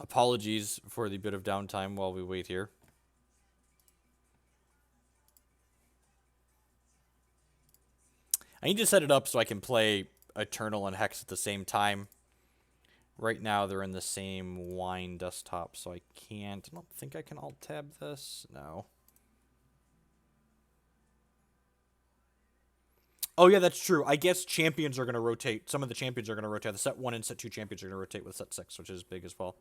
Apologies for the bit of downtime while we wait here. I need to set it up so I can play Eternal and Hex at the same time. Right now they're in the same Wine desktop, so I can't. I don't think I can alt-tab this. No. Oh, yeah, that's true. I guess champions are going to rotate. Some of the champions are going to rotate. The set 1 and set 2 champions are going to rotate with set 6, which is big as well.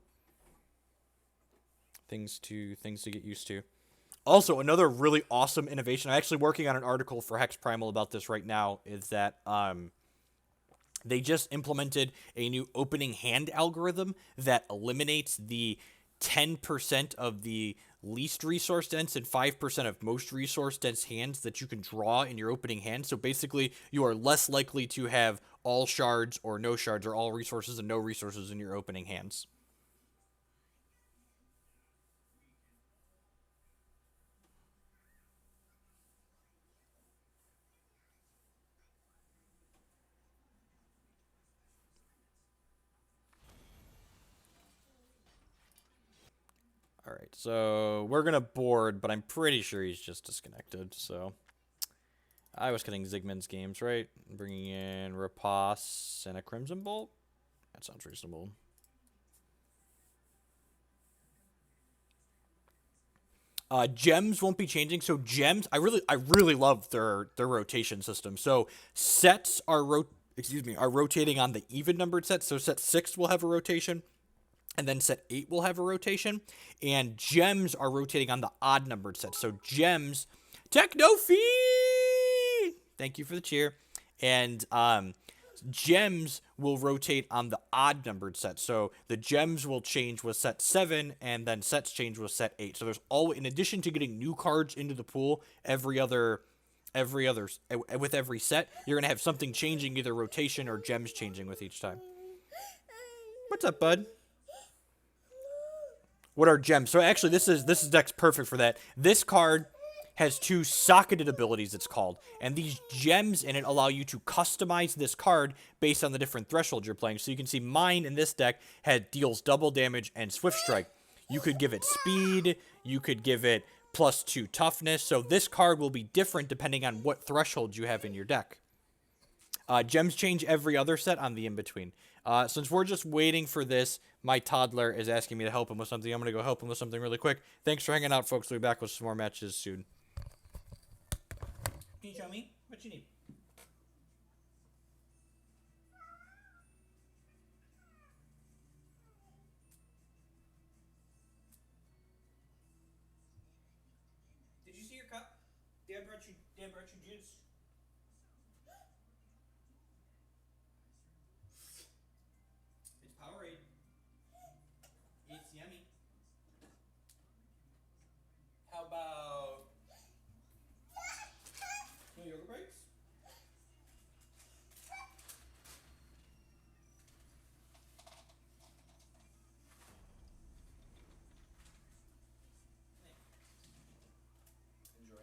Things to get used to. Also, another really awesome innovation. I'm actually working on an article for Hex Primal about this right now. Is that they just implemented a new opening hand algorithm that eliminates the 10% of the least resource dense and 5% of most resource dense hands that you can draw in your opening hand. So basically, you are less likely to have all shards or no shards, or all resources and no resources in your opening hands. Alright, so we're going to board, but I'm pretty sure he's just disconnected, so I was getting Zygmunt's games, right? Bringing in Rapace and a Crimson Bolt. That sounds reasonable. Gems won't be changing. So gems, I really love their rotation system. So sets are rotating on the even numbered sets. So set 6 will have a rotation, and then set 8 will have a rotation, and gems are rotating on the odd numbered sets. So gems, Technophi, thank you for the cheer, and gems will rotate on the odd numbered set. So the gems will change with set 7, and then sets change with set 8. So there's always, in addition to getting new cards into the pool with every set, you're gonna have something changing, either rotation or gems changing with each time. What's up, bud? What are gems? So actually, this deck's perfect for that. This card has 2 socketed abilities, it's called, and these gems in it allow you to customize this card based on the different thresholds you're playing. So you can see mine in this deck deals double damage and swift strike. You could give it speed, you could give it +2 toughness. So this card will be different depending on what thresholds you have in your deck. Gems change every other set on the in-between. Since we're just waiting for this, my toddler is asking me to help him with something. I'm going to go help him with something really quick. Thanks for hanging out, folks. We'll be back with some more matches soon. Can you show me what you need? Did you see your cup? Dad brought you juice. It's Powerade. It's yummy. How about no yoga breaks? Enjoy.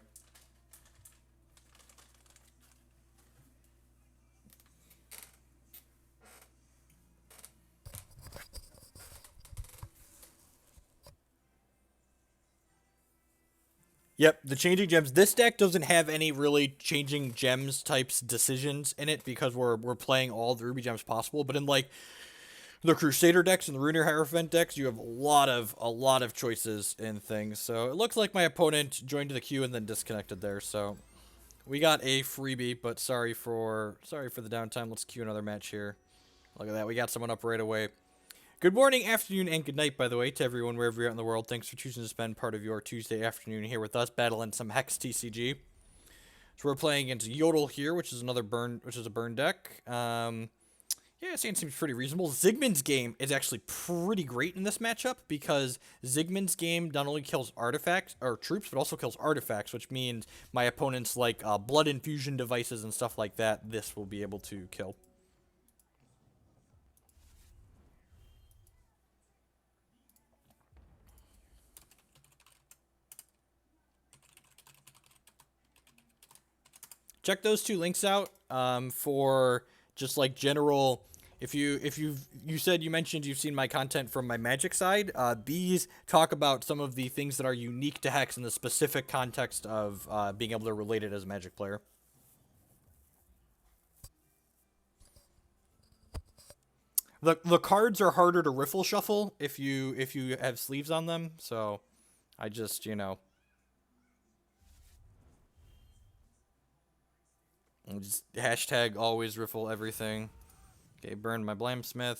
Yep, the changing gems. This deck doesn't have any really changing gems types decisions in it because we're playing all the ruby gems possible. But in like the Crusader decks and the Ruiner Hierophant decks, you have a lot of choices in things. So it looks like my opponent joined the queue and then disconnected there. So we got a freebie, but sorry for the downtime. Let's queue another match here. Look at that, we got someone up right away. Good morning, afternoon, and good night, by the way, to everyone wherever you're at in the world. Thanks for choosing to spend part of your Tuesday afternoon here with us, battling some Hex TCG. So we're playing against Yodel here, which is a burn deck. Yeah, it seems pretty reasonable. Zygmunt's game is actually pretty great in this matchup because Zygmunt's game not only kills artifacts or troops, but also kills artifacts, which means my opponents like blood infusion devices and stuff like that, this will be able to kill. Check those 2 links out for just like general. If you mentioned you've seen my content from my Magic side, these talk about some of the things that are unique to Hex in the specific context of being able to relate it as a Magic player. The cards are harder to riffle shuffle if you have sleeves on them, so I just just hashtag always riffle everything. Okay, burn my Blamesmith.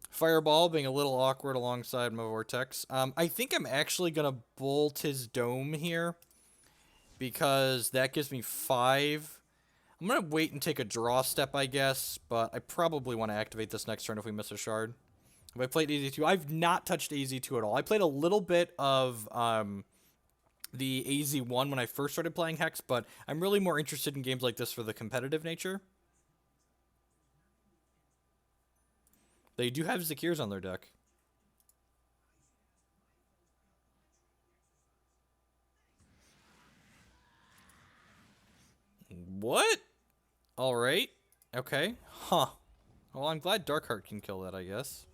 Fireball being a little awkward alongside my Vortex. I think I'm actually going to bolt his Dome here because that gives me 5. I'm going to wait and take a draw step, I guess, but I probably want to activate this next turn if we miss a shard. Have I played AZ2? I've not touched AZ2 at all. I played a little bit of the AZ1 when I first started playing Hex, but I'm really more interested in games like this for the competitive nature. They do have Zakirs on their deck. What? Alright. Okay. Huh. Well, I'm glad Darkheart can kill that, I guess.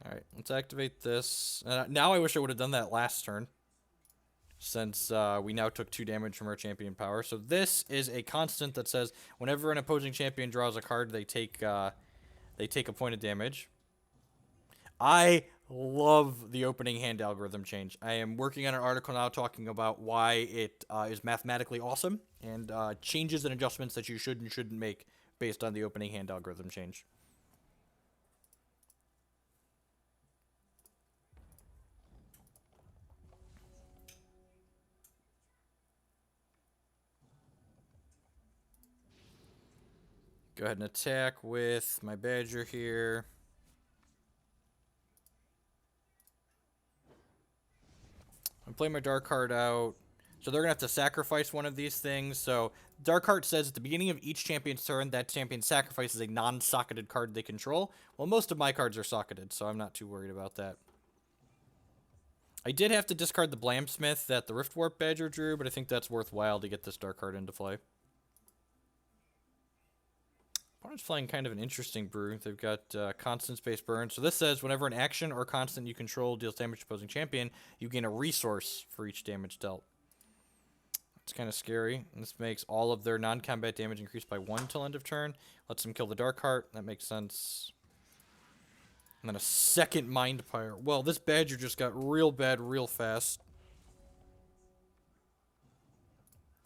Alright, let's activate this. Now I wish I would have done that last turn, since we now took 2 damage from our champion power. So this is a constant that says whenever an opposing champion draws a card, they take a point of damage. I love the opening hand algorithm change. I am working on an article now talking about why it is mathematically awesome and changes and adjustments that you should and shouldn't make based on the opening hand algorithm change. Go ahead and attack with my Badger here. I'm playing my Dark Heart out. So they're going to have to sacrifice one of these things. So Dark Heart says at the beginning of each champion's turn, that champion sacrifices a non-socketed card they control. Well, most of my cards are socketed, so I'm not too worried about that. I did have to discard the Blamsmith that the Riftwarp Badger drew, but I think that's worthwhile to get this Dark Heart into play. Opponent's playing kind of an interesting brew. They've got constant space burn. So this says whenever an action or constant you control deals damage to opposing champion, you gain a resource for each damage dealt. It's kind of scary. And this makes all of their non-combat damage increase by 1 till end of turn. Lets them kill the Dark Heart. That makes sense. And then a second Mind Pyre. Well, this Badger just got real bad real fast.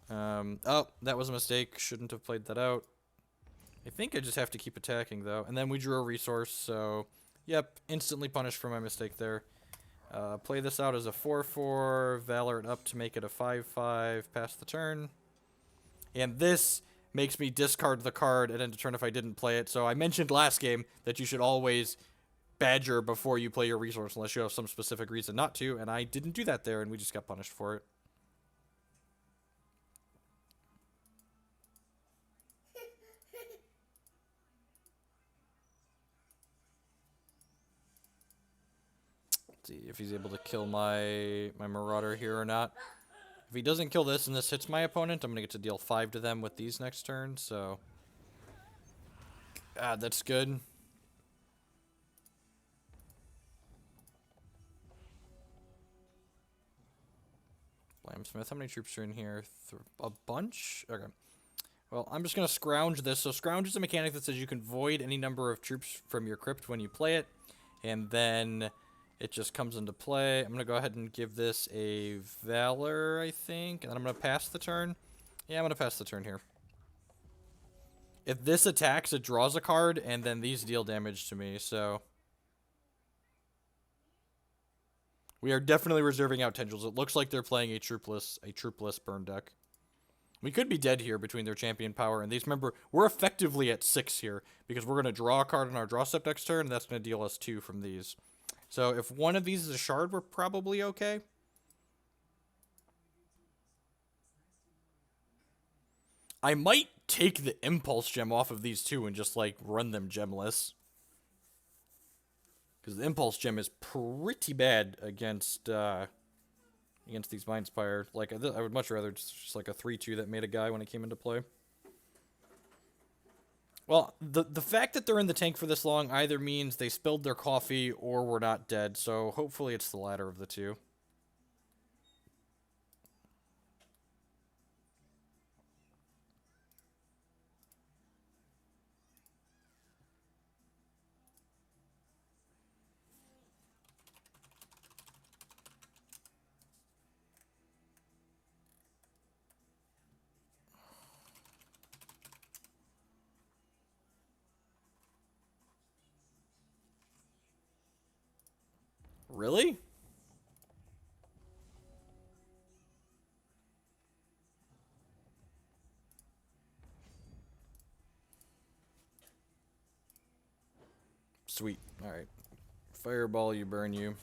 Oh, that was a mistake. Shouldn't have played that out. I think I just have to keep attacking, though. And then we drew a resource, so... Yep, instantly punished for my mistake there. Play this out as a 4-4, Valor it up to make it a 5-5, pass the turn. And this makes me discard the card at end of turn if I didn't play it. So I mentioned last game that you should always Badger before you play your resource unless you have some specific reason not to, and I didn't do that there, and we just got punished for it. See if he's able to kill my Marauder here or not. If he doesn't kill this and this hits my opponent, I'm going to get to deal 5 to them with these next turn, so... God, that's good. Blamsmith, how many troops are in here? A bunch? Okay. Well, I'm just going to scrounge this. So scrounge is a mechanic that says you can void any number of troops from your crypt when you play it, and then... it just comes into play. I'm going to go ahead and give this a Valor, I think. And then I'm going to pass the turn. Yeah, I'm going to pass the turn here. If this attacks, it draws a card, and then these deal damage to me, so... we are definitely reserving out Tendrils. It looks like they're playing a troopeless burn deck. We could be dead here between their champion power and these. Remember, we're effectively at 6 here, because we're going to draw a card on our draw step next turn, and that's going to deal us 2 from these. So if one of these is a shard, we're probably okay. I might take the Impulse Gem off of these two and just, like, run them gemless. Because the Impulse Gem is pretty bad against these Mindspire. Like, I would much rather just like a 3-2 that made a guy when it came into play. Well, the fact that they're in the tank for this long either means they spilled their coffee or we're not dead, so hopefully it's the latter of the two. Really? Sweet. Alright. Fireball, you burn you.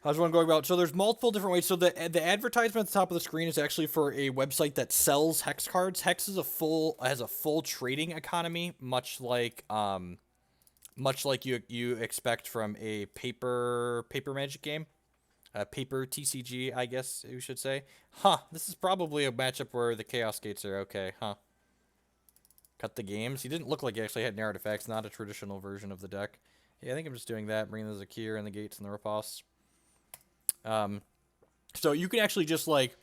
How's one going about? So there's multiple different ways. So the advertisement at the top of the screen is actually for a website that sells Hex cards. Hex is has a full trading economy, much like you expect from a paper Magic game, paper TCG, I guess you should say. Huh? This is probably a matchup where the Chaos Gates are okay, huh? cut the games. He didn't look like he actually had any artifacts, not a traditional version of the deck. Yeah, I think I'm just doing that, bringing the Zakir and the Gates and the Riposte. So you can actually just, like,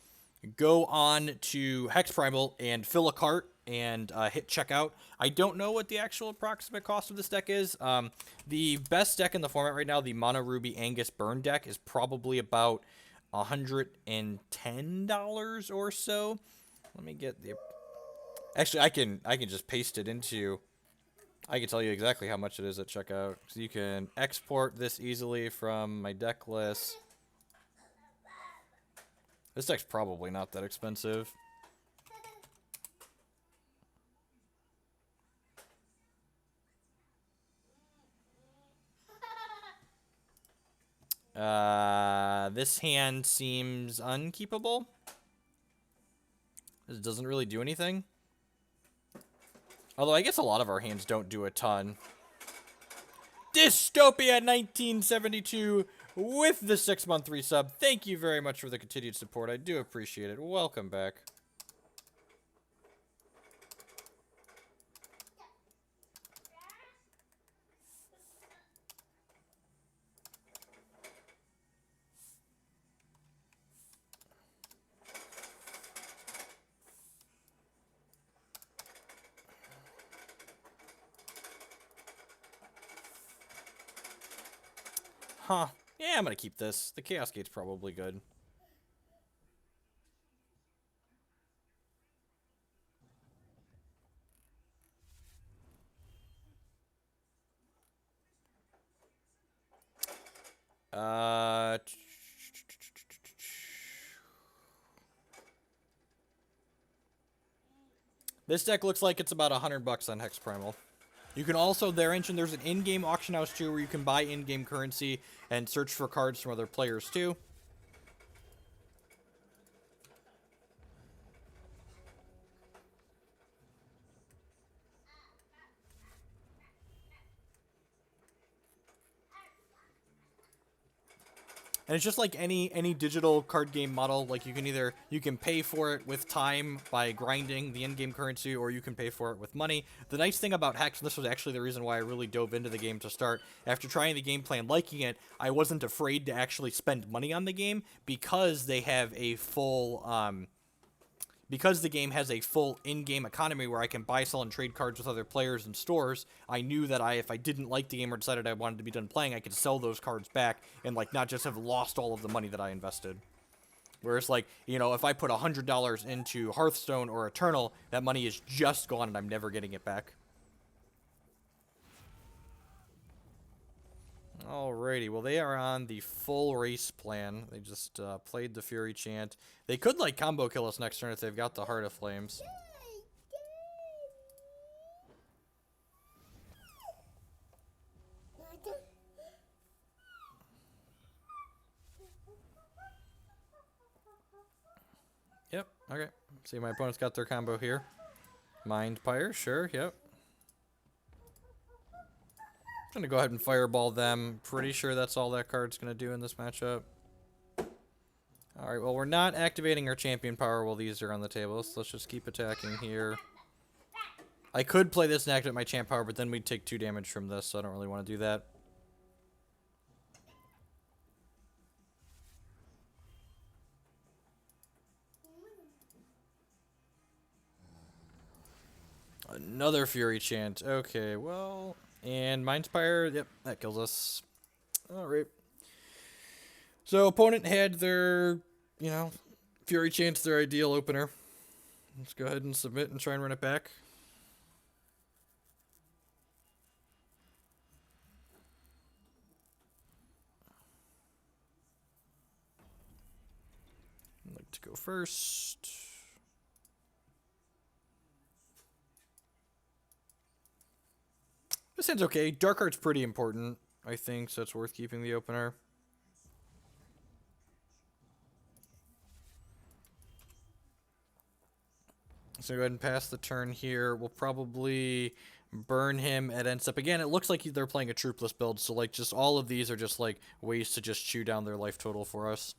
go on to Hex Primal and fill a cart and hit checkout. I don't know what the actual approximate cost of this deck is. The best deck in the format right now, the Mono Ruby Angus Burn deck, is probably about $110 or so. Let me get the... Actually, I can just paste it into... I can tell you exactly how much it is at checkout. So you can export this easily from my deck list. This deck's probably not that expensive. This hand seems unkeepable. It doesn't really do anything. Although I guess a lot of our hands don't do a ton. Dystopia 1972 with the 6-month resub. Thank you very much for the continued support. I do appreciate it. Welcome back. Huh. Yeah, I'm gonna keep this. The Chaos Gate's probably good. This deck looks like it's about $100 on Hex Primal. You can also, there's an in-game auction house too, where you can buy in-game currency and search for cards from other players too. And it's just like any digital card game model. Like you can pay for it with time by grinding the in-game currency, or you can pay for it with money. The nice thing about Hex, and this was actually the reason why I really dove into the game to start, after trying the gameplay and liking it, I wasn't afraid to actually spend money on the game because they have a full because the game has a full in-game economy where I can buy, sell, and trade cards with other players and stores. I knew that if I didn't like the game or decided I wanted to be done playing, I could sell those cards back and, like, not just have lost all of the money that I invested. Whereas, like, you know, if I put $100 into Hearthstone or Eternal, that money is just gone and I'm never getting it back. Alrighty, well, they are on the full race plan. They just played the Fury Chant. They could, like, combo kill us next turn if they've got the Heart of Flames. Yep, okay. See, my opponent's got their combo here. Mind Pyre, sure, yep. I'm gonna go ahead and fireball them. Pretty sure that's all that card's gonna do in this matchup. Alright, well, we're not activating our champion power while these are on the table, so let's just keep attacking here. I could play this and activate my champ power, but then we'd take 2 damage from this, so I don't really want to do that. Another Fury Chant. Okay, well... And Mindspire, yep, that kills us. Alright. So, opponent had their, you know, Fury Chant's their ideal opener. Let's go ahead and submit and try and run it back. I'd like to go first. This hand's okay. Dark Art's pretty important, I think, so it's worth keeping the opener. So go ahead and pass the turn here. We'll probably burn him at end step. Again, it looks like they're playing a troopeless build, so like just all of these are just like ways to just chew down their life total for us.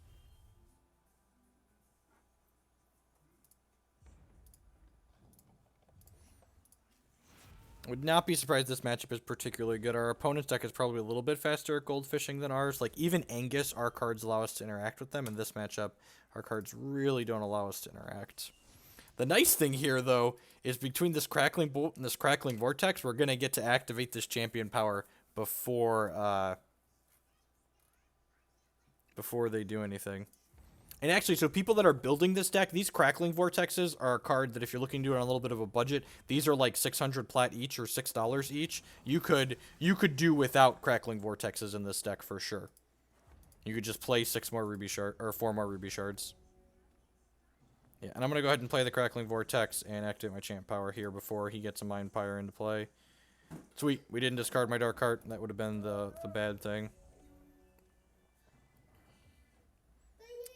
Would not be surprised this matchup is particularly good. Our opponent's deck is probably a little bit faster at gold fishing than ours. Like, even Angus, our cards allow us to interact with them. In this matchup, our cards really don't allow us to interact. The nice thing here, though, is between this Crackling Bolt and this Crackling Vortex, we're going to get to activate this champion power before they do anything. And actually, so people that are building this deck, these Crackling Vortexes are a card that if you're looking to do it on a little bit of a budget, these are like 600 plat each or $6 each. You could do without Crackling Vortexes in this deck for sure. You could just play 4 more Ruby Shards. Yeah, and I'm going to go ahead and play the Crackling Vortex and activate my champ power here before he gets a Mind Pyre into play. Sweet, we didn't discard my Dark Heart. That would have been the bad thing.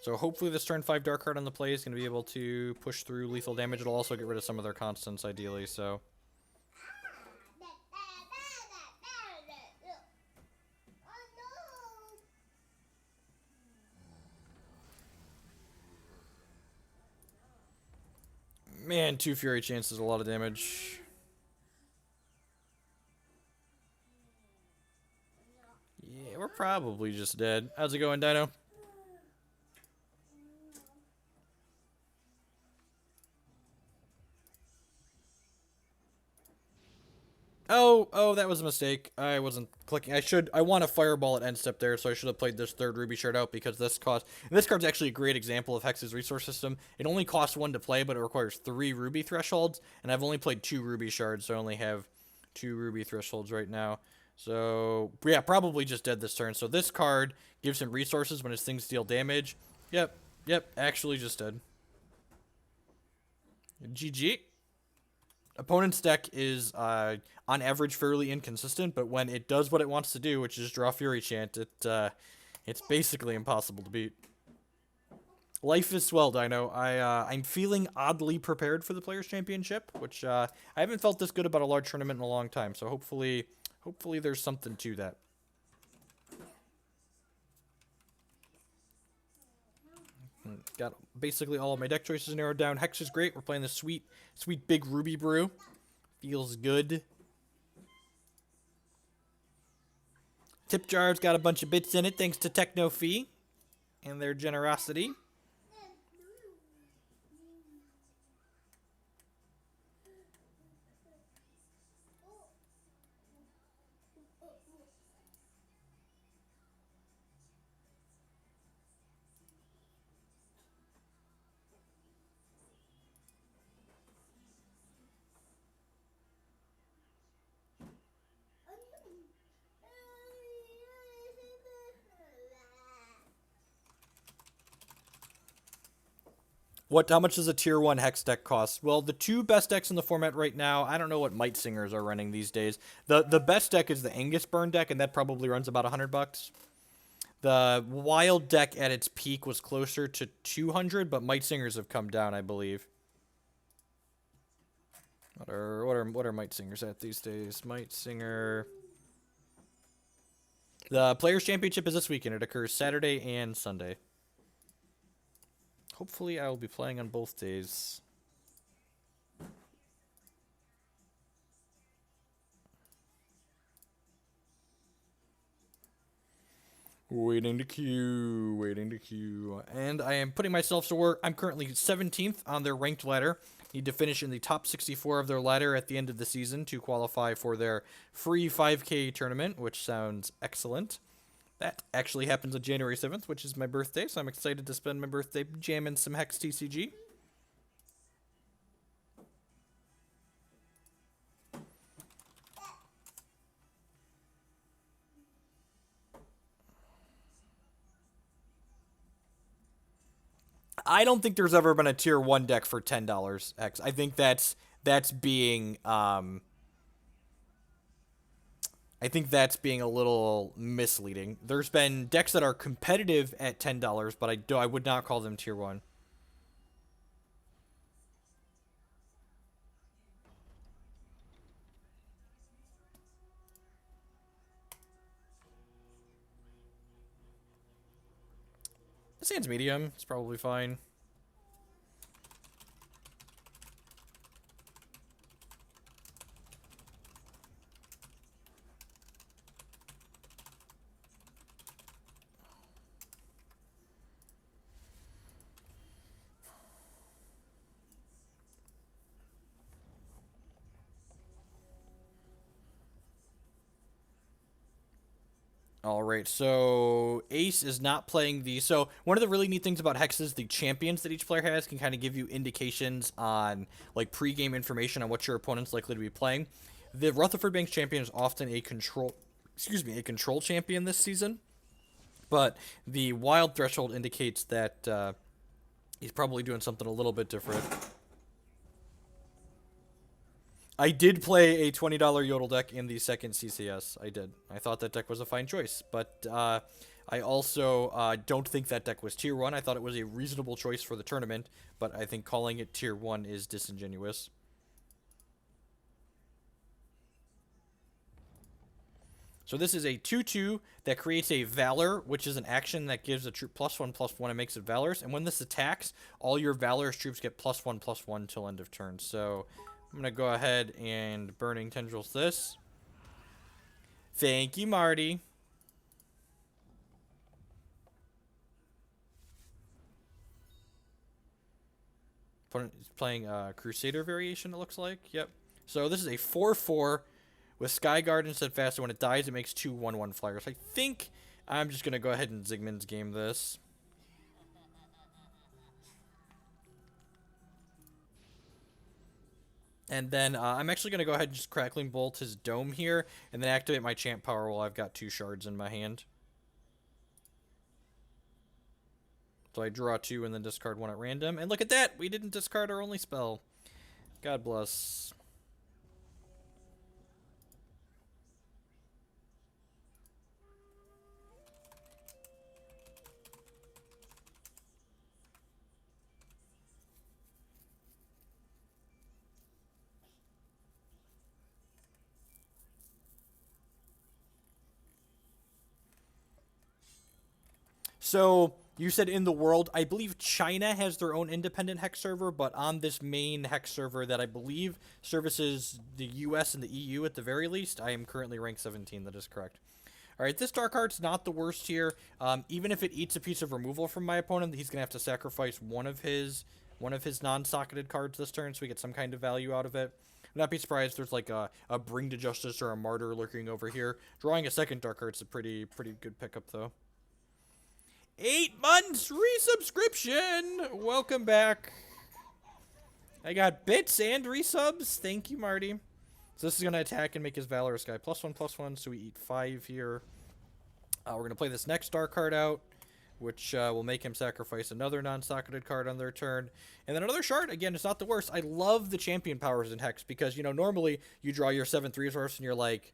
So hopefully this turn 5 Dark Heart on the play is going to be able to push through lethal damage. It'll also get rid of some of their constants, ideally, so... Man, 2 Fury Chance is a lot of damage. Yeah, we're probably just dead. How's it going, Dino? Oh, that was a mistake. I wasn't clicking. I want a fireball at end step there, so I should have played this 3rd Ruby Shard out because this card's actually a great example of Hex's resource system. It only costs 1 to play, but it requires 3 Ruby thresholds, and I've only played 2 Ruby Shards, so I only have 2 Ruby thresholds right now. So, yeah, probably just dead this turn. So this card gives him resources when his things deal damage. Yep, actually just dead. GG. Opponent's deck is, on average, fairly inconsistent, but when it does what it wants to do, which is draw Fury Chant, it's basically impossible to beat. Life is swell, Dino. I'm feeling oddly prepared for the Players' Championship, which I haven't felt this good about a large tournament in a long time, so hopefully there's something to that. Got basically all of my deck choices narrowed down. Hex is great. We're playing this sweet big Ruby Brew. Feels good. Tip Jar's got a bunch of bits in it thanks to Techno Fee and their generosity. How much does a tier 1 Hex deck cost? Well, the 2 best decks in the format right now, I don't know what Might Singers are running these days. The best deck is the Angus Burn deck, and that probably runs about $100. The Wild deck at its peak was closer to 200, but Might Singers have come down, I believe. What are Might Singers at these days? Might Singer. The Players' Championship is this weekend. It occurs Saturday and Sunday. Hopefully I will be playing on both days. Waiting to queue. And I am putting myself to work. I'm currently 17th on their ranked ladder. Need to finish in the top 64 of their ladder at the end of the season to qualify for their free 5K tournament, which sounds excellent. That actually happens on January 7th, which is my birthday, so I'm excited to spend my birthday jamming some Hex TCG. I don't think there's ever been a tier 1 deck for $10 Hex. I think that's being I think that's being a little misleading. There's been decks that are competitive at $10, but I would not call them tier 1. This hand's medium. It's probably fine. All right, so Ace is not playing the. So one of the really neat things about Hex is the champions that each player has can kind of give you indications on like pre-game information on what your opponent's likely to be playing. The Rutherford Banks champion is often a control champion this season, but the Wild Threshold indicates that he's probably doing something a little bit different. I did play a $20 Yodel deck in the second CCS. I did. I thought that deck was a fine choice, but I also don't think that deck was tier 1. I thought it was a reasonable choice for the tournament, but I think calling it tier 1 is disingenuous. So this is a 2/2 that creates a Valor, which is an action that gives a troop +1/+1 and makes it Valorous. And when this attacks, all your Valorous troops get +1/+1 till end of turn. So I'm going to go ahead and Burning Tendrils this. Thank you, Marty. Opponent is playing Crusader variation, it looks like. Yep. So this is a 4/4 with Skyguard and Steadfast. When it dies, it makes 2 1/1 flyers. I think I'm just going to go ahead and Zigman's game this. And then I'm actually going to go ahead and just Crackling Bolt his Dome here, and then activate my Champ Power while I've got 2 shards in my hand. So I draw 2 and then discard 1 at random. And look at that! We didn't discard our only spell. God bless. So you said in the world, I believe China has their own independent Hex server, but on this main Hex server that I believe services the US and the EU at the very least, I am currently rank 17. That is correct. All right, this Dark Heart's not the worst here. Even if it eats a piece of removal from my opponent, he's gonna have to sacrifice one of his non-socketed cards this turn, so we get some kind of value out of it. Not be surprised if there's like a Bring to Justice or a Martyr lurking over here. Drawing a second Dark Heart's a pretty good pickup though. 8 months resubscription. Welcome back. I got bits and resubs. Thank you, Marty. So this is gonna attack and make his Valorous guy +1/+1. So we eat 5 here. We're gonna play this next Dark card out, which will make him sacrifice another non-socketed card on their turn. And then another shard. Again, it's not the worst. I love the champion powers in Hex because, you know, normally you draw your 7th resource and you're like,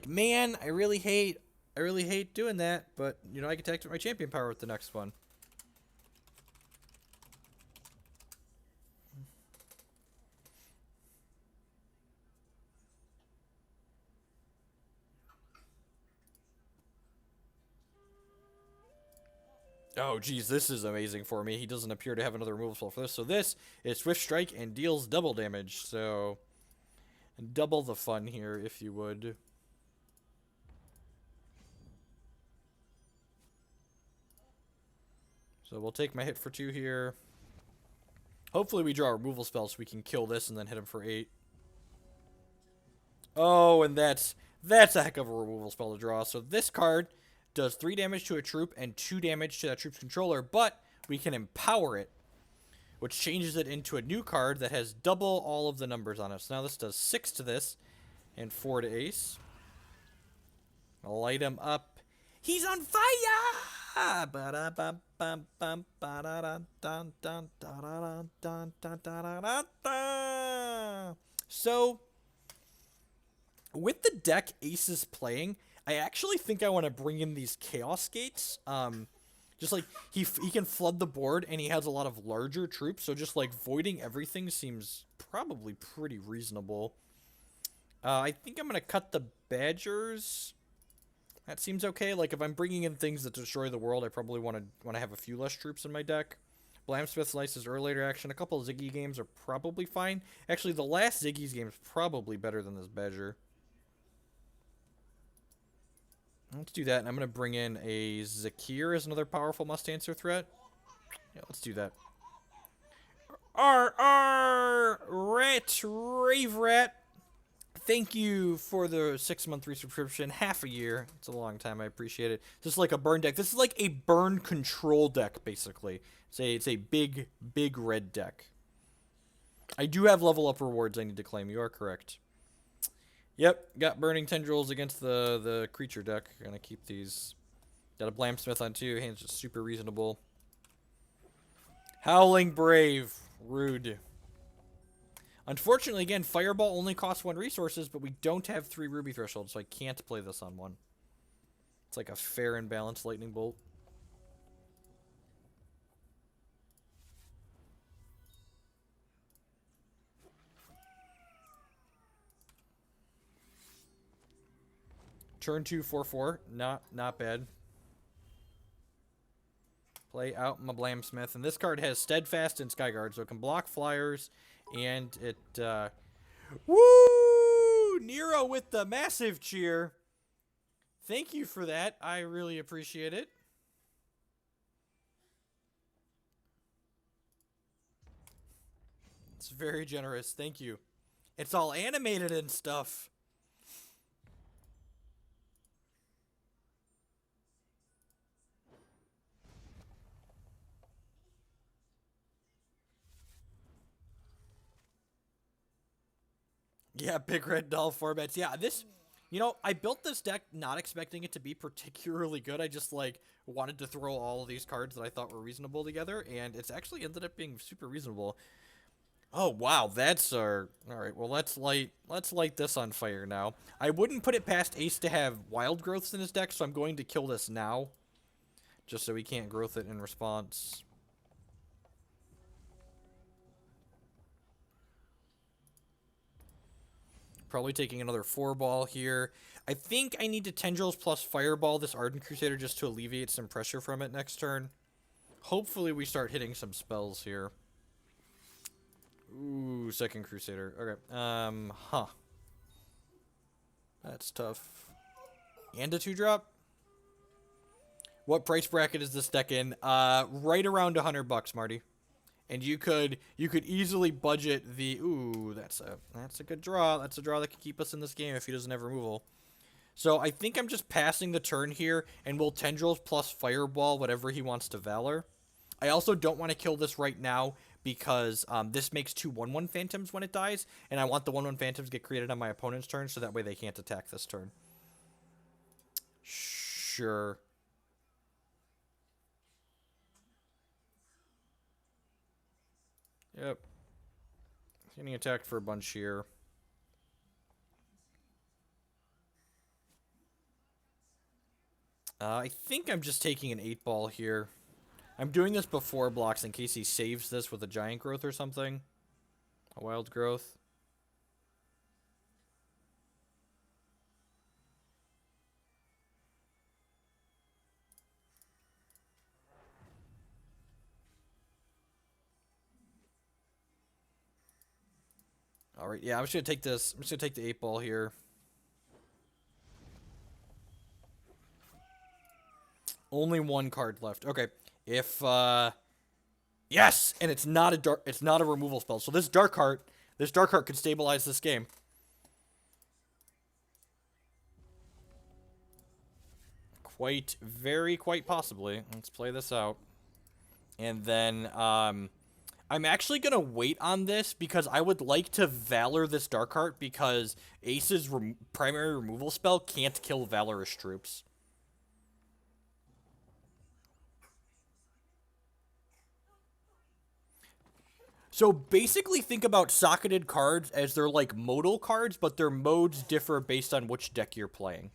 man, I really hate doing that, but, you know, I can activate my champion power with the next one. Oh, geez, this is amazing for me. He doesn't appear to have another removal spell for this. So this is Swift Strike and deals double damage. So double the fun here, if you would. So we'll take my hit for 2 here. Hopefully we draw a removal spell so we can kill this and then hit him for 8. Oh, and that's a heck of a removal spell to draw. So this card does 3 damage to a troop and 2 damage to that troop's controller, but we can empower it, which changes it into a new card that has double all of the numbers on it. So now this does 6 to this and 4 to Ace. I'll light him up. He's on fire! So, with the deck Ace is playing, I actually think I want to bring in these Chaos Gates. Just like, he can flood the board, and he has a lot of larger troops, so just like voiding everything seems probably pretty reasonable. I think I'm going to cut the Badgers. That seems okay. Like, if I'm bringing in things that destroy the world, I probably want to have a few less troops in my deck. Blamsmith's nice as earlier action. A couple of Ziggy games are probably fine. Actually, the last Ziggy's game is probably better than this Badger. Let's do that, and I'm going to bring in a Zakir as another powerful must-answer threat. Yeah, let's do that. Rat, Rave Rat. Thank you for the 6-month resubscription. Half a year. It's a long time. I appreciate it. This is like a burn deck. This is like a burn control deck, basically. It's a big, big red deck. I do have level up rewards I need to claim. You are correct. Yep, got Burning Tendrils against the creature deck. Gonna keep these. Got a Blamsmith on 2. Hand's just super reasonable. Howling Brave. Rude. Unfortunately, again, Fireball only costs 1 resources, but we don't have 3 Ruby Thresholds, so I can't play this on 1. It's like a fair and balanced Lightning Bolt. Turn 2, 4/4. Not bad. Play out my Blamsmith. And this card has Steadfast and Skyguard, so it can block flyers. And it, woo! Nero with the massive cheer. Thank you for that. I really appreciate it. It's very generous. Thank you. It's all animated and stuff. Yeah, big red doll formats. Yeah, this, I built this deck not expecting it to be particularly good. I just, wanted to throw all of these cards that I thought were reasonable together, and it's actually ended up being super reasonable. Oh, wow, that's our... Alright, well, let's light this on fire now. I wouldn't put it past Ace to have Wild Growths in his deck, so I'm going to kill this now. Just so he can't growth it in response. Probably taking another 4-ball here. I think I need to Tendrils plus Fireball this Ardent Crusader just to alleviate some pressure from it next turn. Hopefully we start hitting some spells here. Ooh, second Crusader. Okay. That's tough. And a 2-drop? What price bracket is this deck in? Right around $100, Marty. And you could easily budget the... Ooh, that's a good draw. That's a draw that could keep us in this game if he doesn't have removal. So I think I'm just passing the turn here, and we'll Tendrils plus Fireball whatever he wants to Valor. I also don't want to kill this right now because this makes 2 1/1 Phantoms when it dies, and I want the 1/1 Phantoms to get created on my opponent's turn, so that way they can't attack this turn. Sure. Yep. Getting attacked for a bunch here. I think I'm just taking an 8-ball here. I'm doing this before blocks in case he saves this with a Giant Growth or something. A Wild Growth. Alright, yeah, I'm just gonna take this. I'm just gonna take the 8-ball here. Only 1 card left. Okay. If yes! And it's not a removal spell. So this dark heart could stabilize this game. Quite possibly. Let's play this out. And then I'm actually going to wait on this because I would like to Valor this Darkheart because Ace's primary removal spell can't kill Valorous troops. So basically think about socketed cards as they're like modal cards, but their modes differ based on which deck you're playing.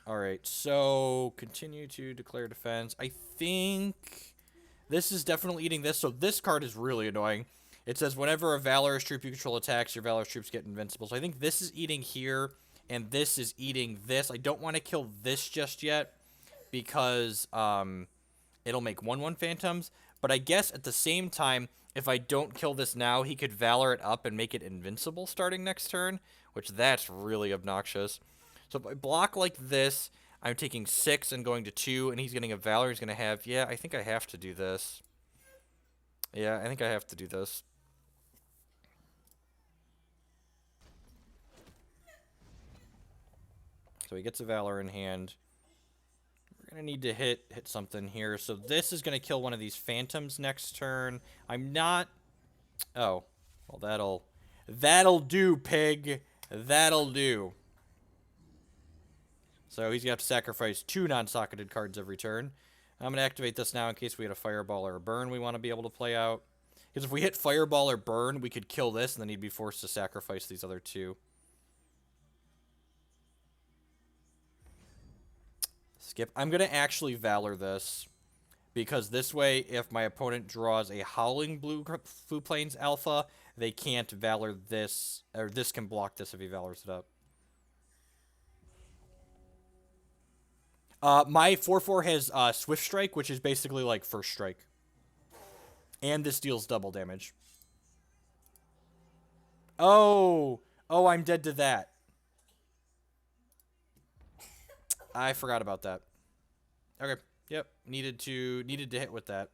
Alright, so continue to declare defense. I think this is definitely eating this, so this card is really annoying. It says whenever a Valorous troop you control attacks, your Valorous troops get invincible. So I think this is eating here, and this is eating this. I don't want to kill this just yet because it'll make 1/1 Phantoms. But I guess at the same time, if I don't kill this now, he could Valor it up and make it invincible starting next turn, which that's really obnoxious. So if I block like this, I'm taking 6 and going to 2, and he's getting a Valor. He's going to have... Yeah, I think I have to do this. Yeah, I think I have to do this. So he gets a Valor in hand. We're going to need to hit something here. So this is going to kill one of these Phantoms next turn. I'm not... Oh. Well, that'll do, pig. That'll do. So he's going to have to sacrifice 2 non-socketed cards every turn. I'm going to activate this now in case we had a Fireball or a Burn we want to be able to play out. Because if we hit Fireball or Burn, we could kill this, and then he'd be forced to sacrifice these other 2. Skip. I'm going to actually Valor this. Because this way, if my opponent draws a Howling Blue Plains Alpha, they can't Valor this, or this can block this if he Valors it up. My 4/4 has Swift Strike, which is basically like First Strike. And this deals double damage. Oh, I'm dead to that. I forgot about that. Okay, yep, needed to hit with that.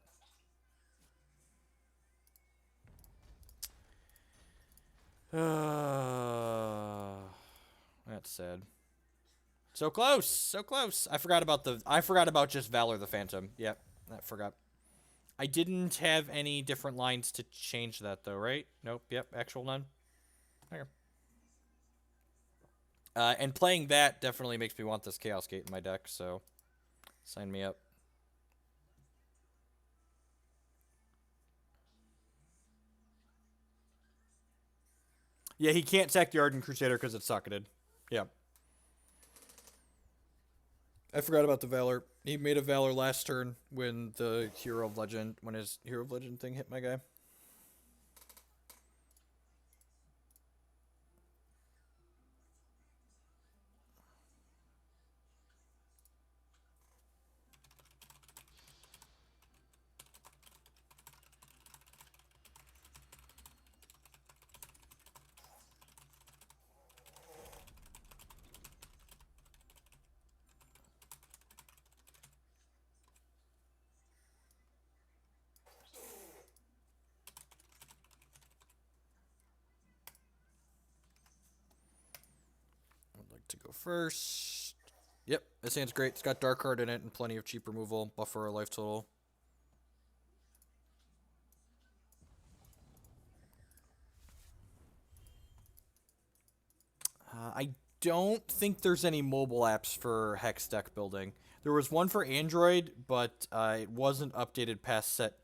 That's sad. So close, so close. I forgot about just Valor the Phantom. Yep, I forgot. I didn't have any different lines to change that though, right? Nope. Yep, actual none. Okay. And playing that definitely makes me want this Chaos Gate in my deck, so sign me up. Yeah, he can't sack the Ardent Crusader because it's socketed. Yeah. I forgot about the Valor. He made a Valor last turn when the Hero of Legend, when his Hero of Legend thing hit my guy. To go first. Yep, this hand's great. It's got Dark Card in it and plenty of cheap removal. Buffer our life total. I don't think there's any mobile apps for Hex deck building. There was one for Android, but it wasn't updated past set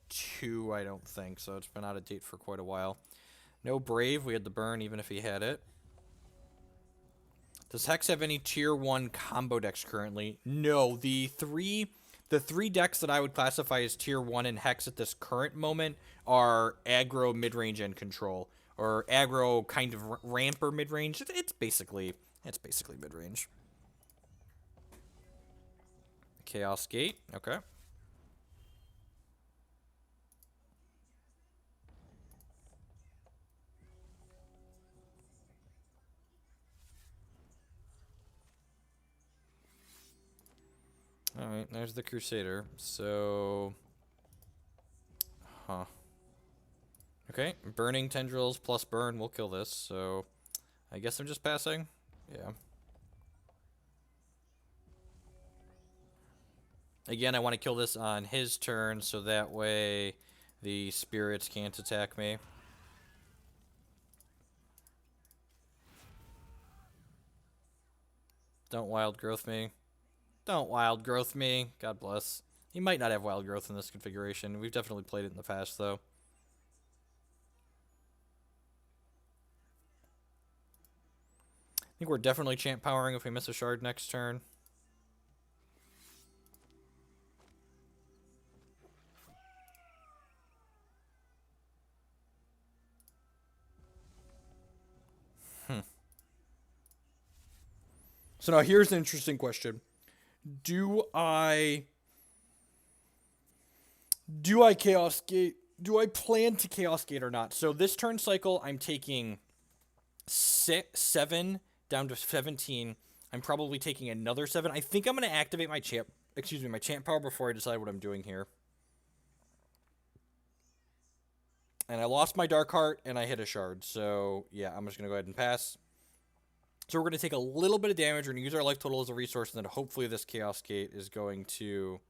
2, I don't think. So it's been out of date for quite a while. No Brave. We had the Burn even if he had it. Does Hex have any tier 1 combo decks currently? No. The three decks that I would classify as tier 1 in Hex at this current moment are aggro, midrange, and control. Or aggro kind of ramp or midrange. It's basically midrange. Chaos Gate. Okay. Alright, there's the Crusader. So... Huh. Okay, Burning Tendrils plus Burn will kill this, so... I guess I'm just passing? Yeah. Again, I want to kill this on his turn, so that way the spirits can't attack me. Don't Wild Growth me. Don't Wild Growth me. God bless. He might not have Wild Growth in this configuration. We've definitely played it in the past, though. I think we're definitely champ powering if we miss a shard next turn. So now here's an interesting question. Do I Chaos Gate? Do I plan to Chaos Gate or not? So this turn cycle, I'm taking 7 down to 17. I'm probably taking another 7. I think I'm going to activate my champ power before I decide what I'm doing here. And I lost my Dark Heart, and I hit a shard. So, yeah, I'm just going to go ahead and pass. So we're going to take a little bit of damage. We're going to use our life total as a resource, and then hopefully this Chaos Gate is going to...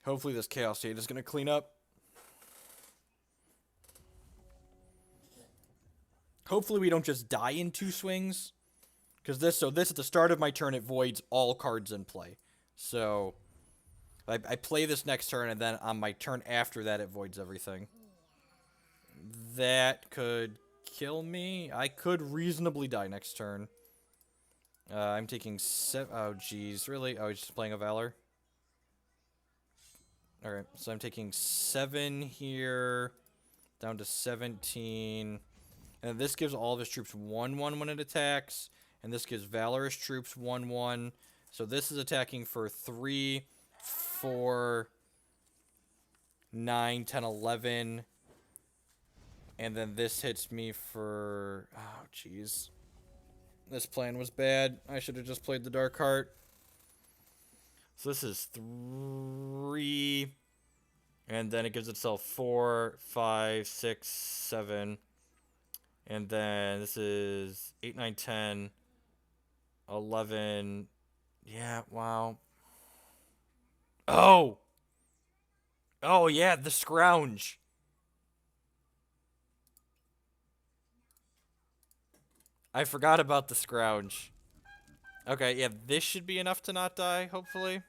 Hopefully this Chaos Gate is going to clean up. Hopefully we don't just die in 2 swings. Because this at the start of my turn, it voids all cards in play. So I play this next turn, and then on my turn after that, it voids everything. That could kill me. I could reasonably die next turn. I'm taking 7... Oh, jeez. Really? Oh, he's just playing a Valor? Alright, so I'm taking 7 here. Down to 17. And this gives all of his troops 1/1 when it attacks. And this gives Valorous troops 1/1. So this is attacking for 3, 4, 9, 10, 11. And then this hits me for... Oh, jeez. This plan was bad. I should have just played the Dark Heart. So this is 3. And then it gives itself 4, 5, 6, 7. And then this is 8, 9, 10, 11. Yeah, wow. Oh! Oh, yeah, the Scrounge. I forgot about the Scrounge. Okay, yeah, this should be enough to not die, hopefully.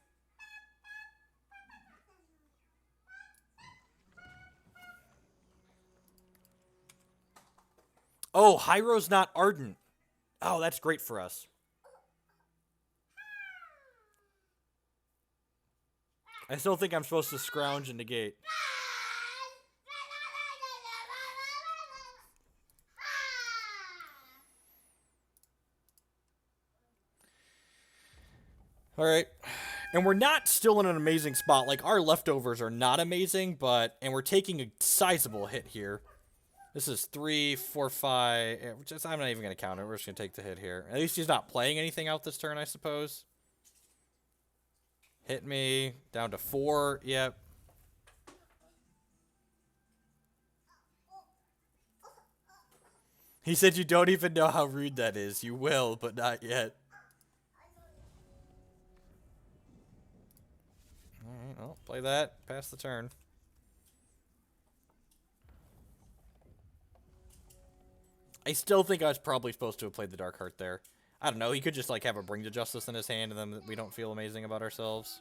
Oh, Hyro's not Ardent. Oh, that's great for us. I still think I'm supposed to Scrounge and negate. Alright. And we're not still in an amazing spot. Like, our leftovers are not amazing, but... And we're taking a sizable hit here. This is 3, 4, 5... I'm not even going to count it. We're just going to take the hit here. At least he's not playing anything out this turn, I suppose. Hit me. Down to 4. Yep. He said you don't even know how rude that is. You will, but not yet. Alright, well, play that. Pass the turn. I still think I was probably supposed to have played the Dark Heart there. I don't know, he could just like have a Bring to Justice in his hand and then we don't feel amazing about ourselves.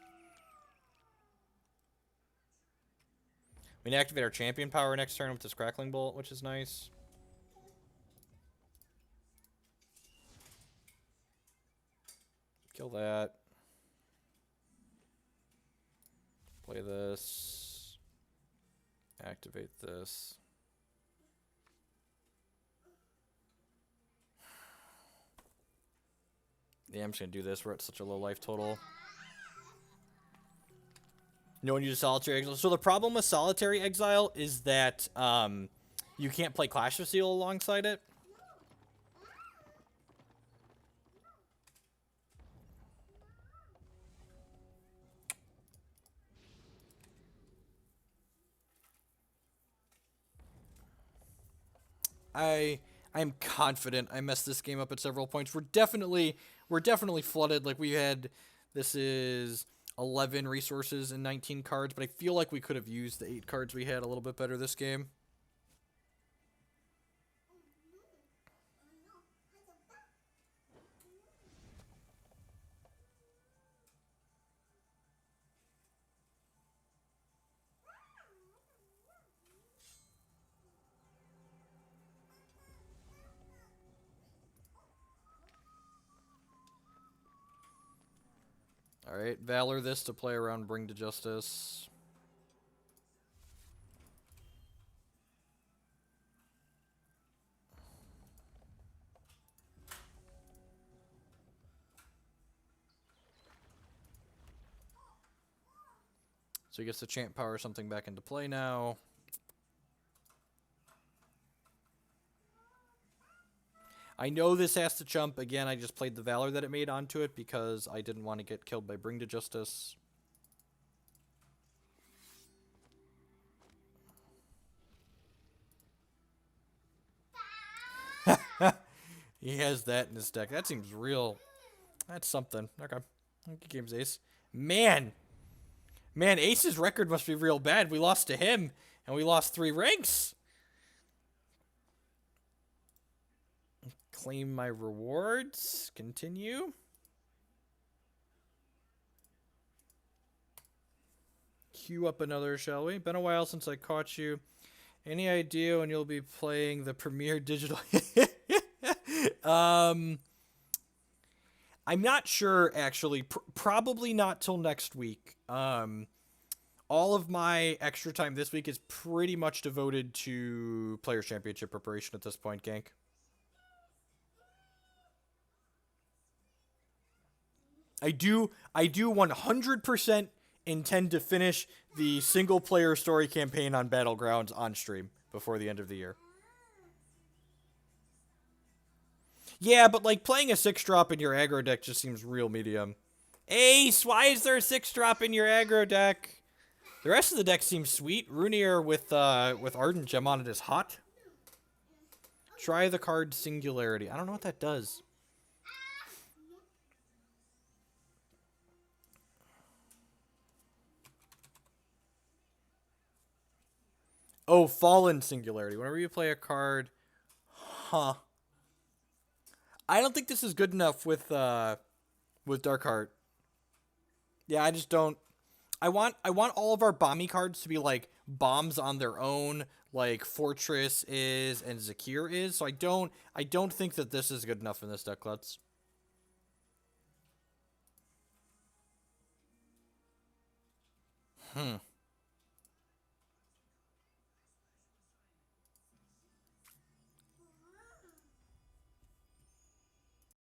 We can activate our champion power next turn with this Crackling Bolt, which is nice. Kill that. Play this. Activate this. Yeah, I'm just going to do this. We're at such a low life total. No one uses Solitary Exile. So the problem with Solitary Exile is that you can't play Clash of Steel alongside it. I'm confident I messed this game up at several points. We're definitely flooded. Like, we had, this is 11 resources and 19 cards, but I feel like we could have used the 8 cards we had a little bit better this game. Alright, Valor this to play around Bring to Justice. So he gets to Champ Power something back into play now. I know this has to jump. Again, I just played the Valor that it made onto it because I didn't want to get killed by Bring to Justice. He has that in his deck. That seems real. That's something. Okay. Good games, Ace. Man. Man, Ace's record must be real bad. We lost to him, and we lost 3 ranks. Claim my rewards. Continue. Queue up another, shall we? Been a while since I caught you. Any idea when you'll be playing the Premier Digital? I'm not sure, actually. Probably not till next week. All of my extra time this week is pretty much devoted to Players' Championship preparation at this point, Gank. I do 100% intend to finish the single player story campaign on Battlegrounds on stream before the end of the year. Yeah, but like playing a 6-drop in your aggro deck just seems real medium. Ace, why is there a 6-drop in your aggro deck? The rest of the deck seems sweet. Runier with Ardent Gem on it is hot. Try the card Singularity. I don't know what that does. Oh, Fallen Singularity. Whenever you play a card... Huh. I don't think this is good enough with Darkheart. Yeah, I just don't... I want all of our bomby cards to be like bombs on their own, like Fortress is and Zakir is. So I don't think that this is good enough in this deck, Klutz.